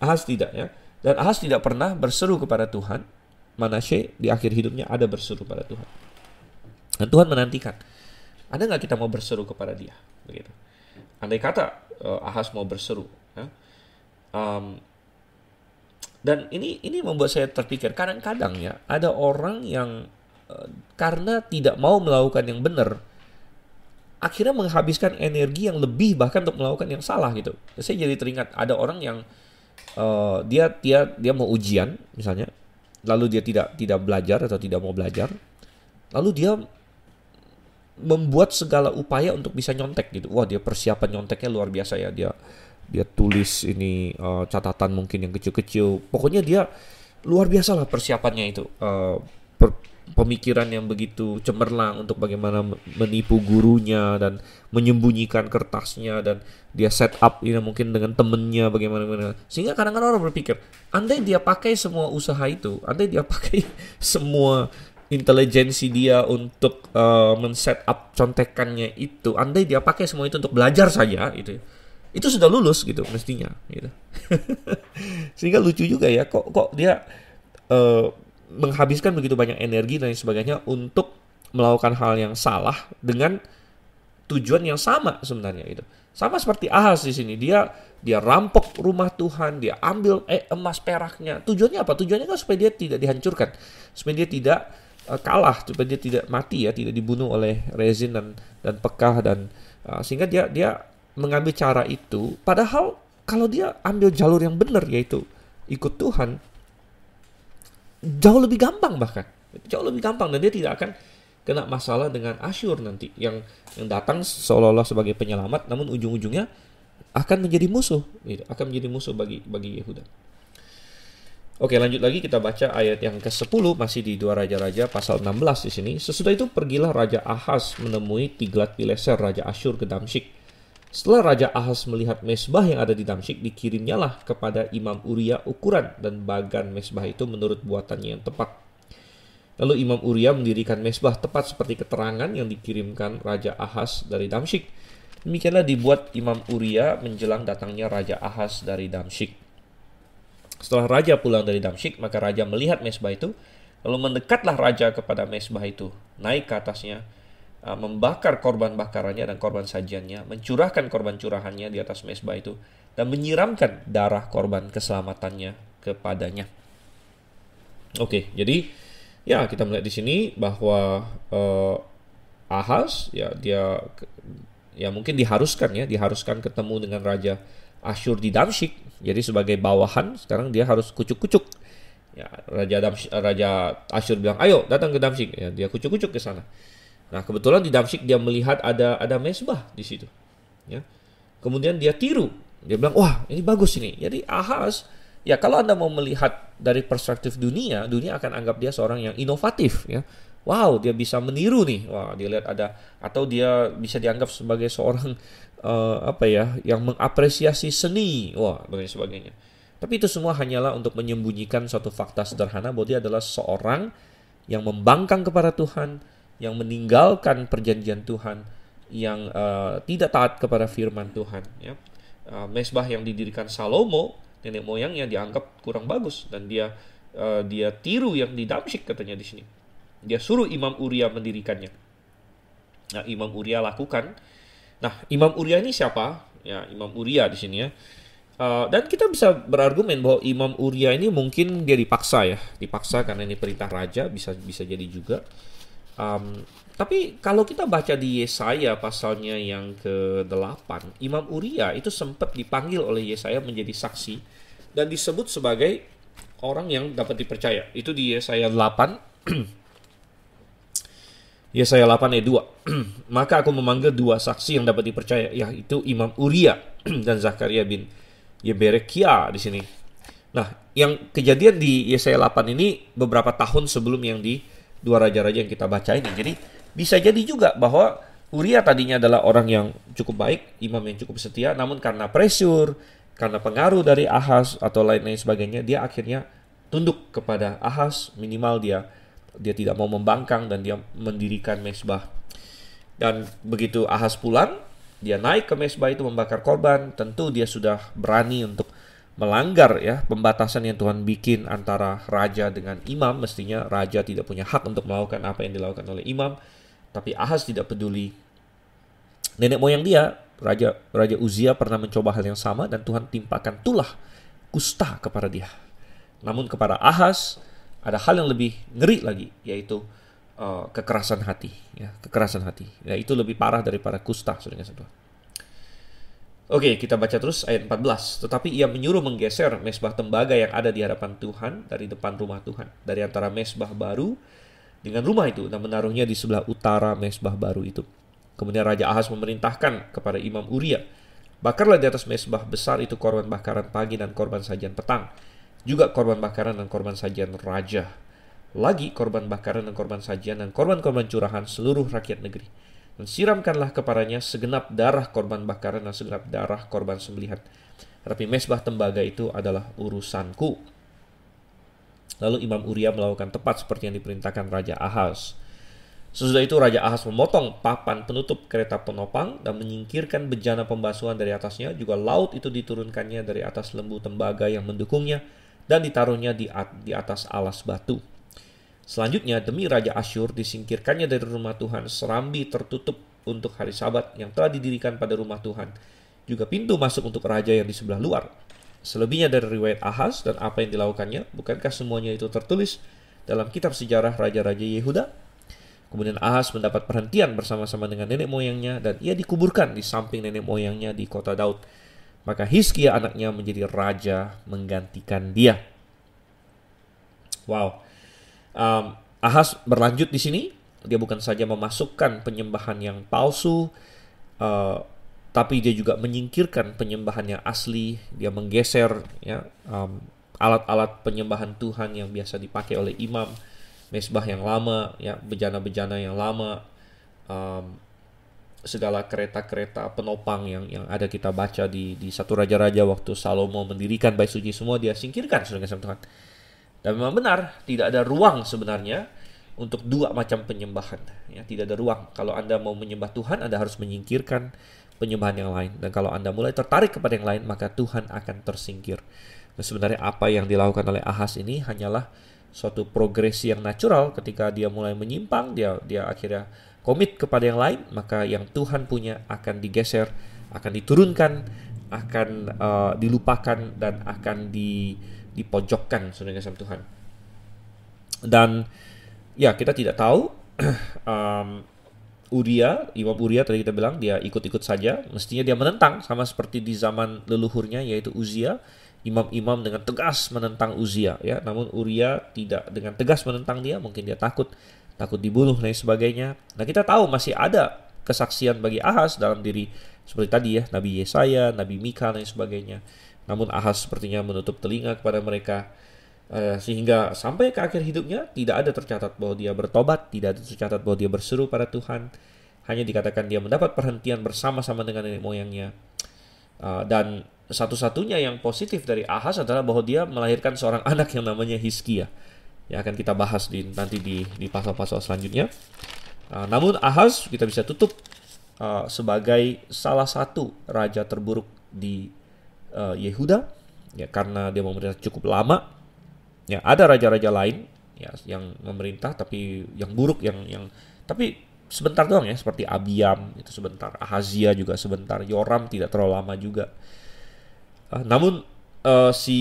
Ahaz tidak ya. Dan Ahaz tidak pernah berseru kepada Tuhan. Manasye di akhir hidupnya ada berseru kepada Tuhan. Dan Tuhan menantikan. Ada nggak kita mau berseru kepada dia? Begitu. Andai kata Ahaz mau berseru, ya. Dan ini membuat saya terpikir. Kadang-kadang ya ada orang yang karena tidak mau melakukan yang benar, akhirnya menghabiskan energi yang lebih bahkan untuk melakukan yang salah gitu. Saya jadi teringat ada orang yang dia mau ujian misalnya, lalu dia tidak belajar atau tidak mau belajar, lalu dia membuat segala upaya untuk bisa nyontek gitu. Dia persiapan nyonteknya luar biasa ya. Dia tulis ini catatan mungkin yang kecil-kecil. Pokoknya dia luar biasa lah persiapannya itu. Pemikiran yang begitu cemerlang untuk bagaimana menipu gurunya dan menyembunyikan kertasnya, dan dia set up ini mungkin dengan temennya bagaimana. Sehingga kadang-kadang orang berpikir, andai dia pakai semua usaha itu, andai dia pakai semua intelijensi dia untuk men-set up contekannya itu, andai dia pakai semua itu untuk belajar saja itu sudah lulus gitu mestinya gitu. Sehingga lucu juga ya, kok dia menghabiskan begitu banyak energi dan sebagainya untuk melakukan hal yang salah dengan tujuan yang sama sebenarnya itu. Sama seperti Ahaz di sini, dia rampok rumah Tuhan, dia ambil emas peraknya. Tujuannya apa? Tujuannya kan supaya dia tidak dihancurkan, supaya dia tidak kalah, supaya dia tidak mati ya, tidak dibunuh oleh Rezin dan Pekah, dan sehingga dia mengambil cara itu. Padahal kalau dia ambil jalur yang benar, yaitu ikut Tuhan, jauh lebih gampang bahkan. Itu jauh lebih gampang dan dia tidak akan kena masalah dengan Asyur nanti yang datang seolah-olah sebagai penyelamat, namun ujung-ujungnya akan menjadi musuh, gitu. Akan menjadi musuh bagi Yehuda. Oke, lanjut lagi kita baca ayat yang ke-10 masih di 2 Raja-Raja pasal 16 di sini. Sesudah itu pergilah Raja Ahaz menemui Tiglat-Pileser Raja Asyur ke Damsyik. Setelah Raja Ahaz melihat mesbah yang ada di Damsyik, dikirimnyalah kepada Imam Uria ukuran dan bagan mesbah itu menurut buatannya yang tepat. Lalu Imam Uria mendirikan mesbah tepat seperti keterangan yang dikirimkan Raja Ahaz dari Damsyik. Demikianlah dibuat Imam Uria menjelang datangnya Raja Ahaz dari Damsyik. Setelah raja pulang dari Damsyik, maka raja melihat mesbah itu, lalu mendekatlah raja kepada mesbah itu, naik ke atasnya, membakar korban bakarannya dan korban sajiannya, mencurahkan korban curahannya di atas mesbah itu, dan menyiramkan darah korban keselamatannya kepadanya. Oke, jadi ya kita melihat di sini bahwa Ahaz dia mungkin diharuskan ketemu dengan raja Asyur di Damsyik. Jadi sebagai bawahan sekarang dia harus kucuk-kucuk. Ya, Raja Asyur bilang, "Ayo datang ke Damsyik." Ya, dia kucuk-kucuk ke sana. Nah, kebetulan di Damsyik dia melihat ada mesbah di situ. Ya. Kemudian dia tiru. Dia bilang, "Wah, ini bagus ini." Jadi Ahaz, ya kalau Anda mau melihat dari perspektif dunia akan anggap dia seorang yang inovatif, ya. Wow, dia bisa meniru nih. Wah, dia lihat atau dia bisa dianggap sebagai seorang yang mengapresiasi seni, wah, dan sebagainya. Tapi itu semua hanyalah untuk menyembunyikan suatu fakta sederhana bahwa dia adalah seorang yang membangkang kepada Tuhan, yang meninggalkan perjanjian Tuhan, yang tidak taat kepada firman Tuhan. Ya. Mesbah yang didirikan Salomo, nenek moyangnya, dianggap kurang bagus dan dia tiru yang di Damsyik katanya di sini. Dia suruh Imam Uria mendirikannya. Nah, Imam Uria lakukan. Nah, Imam Uria ini siapa? Ya, Imam Uria di sini ya. Dan kita bisa berargumen bahwa Imam Uria ini mungkin dia dipaksa karena ini perintah raja, bisa jadi juga. Tapi kalau kita baca di Yesaya pasalnya yang ke-8, Imam Uria itu sempat dipanggil oleh Yesaya menjadi saksi dan disebut sebagai orang yang dapat dipercaya. Itu di Yesaya 8. Yesaya 8 ayat 2. Maka aku memanggil 2 saksi yang dapat dipercaya, yaitu Imam Uria dan Zakaria bin Yeberekia di sini. Nah, yang kejadian di Yesaya 8 ini beberapa tahun sebelum yang di 2 Raja-Raja yang kita baca ini. Jadi bisa jadi juga bahwa Uria tadinya adalah orang yang cukup baik, imam yang cukup setia, namun karena pressure, karena pengaruh dari Ahaz atau lain-lain sebagainya, dia akhirnya tunduk kepada Ahaz. Minimal dia tidak mau membangkang dan dia mendirikan mesbah. Dan begitu Ahaz pulang, dia naik ke mesbah itu membakar korban. Tentu dia sudah berani untuk melanggar ya pembatasan yang Tuhan bikin antara raja dengan imam. Mestinya raja tidak punya hak untuk melakukan apa yang dilakukan oleh imam. Tapi Ahaz tidak peduli. Nenek moyang dia, Raja Uzia, pernah mencoba hal yang sama dan Tuhan timpakan tulah kusta kepada dia. Namun kepada Ahaz ada hal yang lebih ngeri lagi, yaitu kekerasan hati. Ya, kekerasan hati. Ya, itu lebih parah daripada kusta, saudara-saudara. Oke, kita baca terus ayat 14. Tetapi ia menyuruh menggeser mesbah tembaga yang ada di hadapan Tuhan dari depan rumah Tuhan, dari antara mesbah baru dengan rumah itu, dan menaruhnya di sebelah utara mesbah baru itu. Kemudian Raja Ahaz memerintahkan kepada Imam Uria, bakarlah di atas mesbah besar itu korban bakaran pagi dan korban sajian petang, juga korban bakaran dan korban sajian raja, lagi korban bakaran dan korban sajian dan korban-korban curahan seluruh rakyat negeri. Dan siramkanlah kepadanya segenap darah korban bakaran dan segenap darah korban sembelihan. Tetapi mesbah tembaga itu adalah urusanku. Lalu Imam Uria melakukan tepat seperti yang diperintahkan Raja Ahaz. Sesudah itu Raja Ahaz memotong papan penutup kereta penopang dan menyingkirkan bejana pembasuhan dari atasnya. Juga laut itu diturunkannya dari atas lembu tembaga yang mendukungnya dan ditaruhnya di atas alas batu. Selanjutnya, demi Raja Asyur disingkirkannya dari rumah Tuhan serambi tertutup untuk hari Sabat yang telah didirikan pada rumah Tuhan, juga pintu masuk untuk raja yang di sebelah luar. Selebihnya dari riwayat Ahaz dan apa yang dilakukannya, bukankah semuanya itu tertulis dalam kitab sejarah Raja-Raja Yehuda? Kemudian Ahaz mendapat perhentian bersama-sama dengan nenek moyangnya dan ia dikuburkan di samping nenek moyangnya di kota Daud. Maka Hizkia anaknya menjadi raja menggantikan dia. Wow. Ahaz berlanjut di sini, dia bukan saja memasukkan penyembahan yang palsu, uh, tapi dia juga menyingkirkan penyembahan yang asli. Dia menggeser ya alat-alat penyembahan Tuhan yang biasa dipakai oleh imam, mesbah yang lama, ya bejana-bejana yang lama, um, segala kereta-kereta penopang yang ada kita baca di satu raja-raja waktu Salomo mendirikan bait suci, semua dia singkirkan, saudara kasih Tuhan. Dan memang benar, tidak ada ruang sebenarnya untuk dua macam penyembahan. Ya, tidak ada ruang. Kalau Anda mau menyembah Tuhan, Anda harus menyingkirkan penyembahan yang lain. Dan kalau Anda mulai tertarik kepada yang lain, maka Tuhan akan tersingkir. Dan sebenarnya apa yang dilakukan oleh Ahaz ini hanyalah suatu progresi yang natural. Ketika dia mulai menyimpang, dia akhirnya komit kepada yang lain, maka yang Tuhan punya akan digeser, akan diturunkan, akan dilupakan, dan akan dipojokkan, saudara kasih Tuhan. Dan ya, kita tidak tahu Imam Uria tadi kita bilang dia ikut-ikut saja. Mestinya dia menentang, sama seperti di zaman leluhurnya yaitu Uzia. Imam-imam dengan tegas menentang Uzia, ya. Namun Uria tidak dengan tegas menentang dia, mungkin dia takut dibunuh dan sebagainya. Nah, kita tahu masih ada kesaksian bagi Ahaz dalam diri seperti tadi ya, Nabi Yesaya, Nabi Mika dan sebagainya. Namun Ahaz sepertinya menutup telinga kepada mereka, sehingga sampai ke akhir hidupnya tidak ada tercatat bahwa dia bertobat, tidak ada tercatat bahwa dia berseru pada Tuhan. Hanya dikatakan dia mendapat perhentian bersama-sama dengan nenek moyangnya. Dan satu-satunya yang positif dari Ahaz adalah bahwa dia melahirkan seorang anak yang namanya Hizkia. Yang akan kita bahas nanti di pasal-pasal selanjutnya. Namun Ahaz kita bisa tutup sebagai salah satu raja terburuk di Yehuda, ya, karena dia memerintah cukup lama. Ya, ada raja-raja lain ya yang memerintah tapi yang buruk, yang tapi sebentar doang ya, seperti Abiam itu sebentar, Ahazia juga sebentar, Yoram tidak terlalu lama juga. Namun si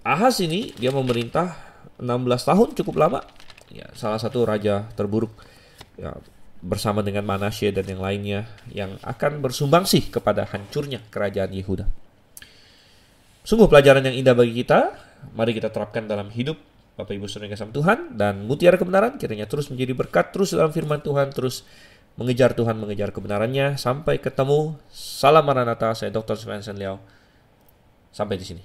Ahaz ini dia memerintah 16 tahun, cukup lama. Ya, salah satu raja terburuk ya, bersama dengan Manasye dan yang lainnya yang akan bersumbangsih kepada hancurnya kerajaan Yehuda. Sungguh pelajaran yang indah bagi kita. Mari kita terapkan dalam hidup Bapak Ibu Saudara yang kasih Tuhan, dan mutiara kebenaran kiranya terus menjadi berkat, terus dalam firman Tuhan, terus mengejar Tuhan, mengejar kebenarannya. Sampai ketemu. Salam Maranatha. Saya Dr. Steven Liao. Sampai di sini.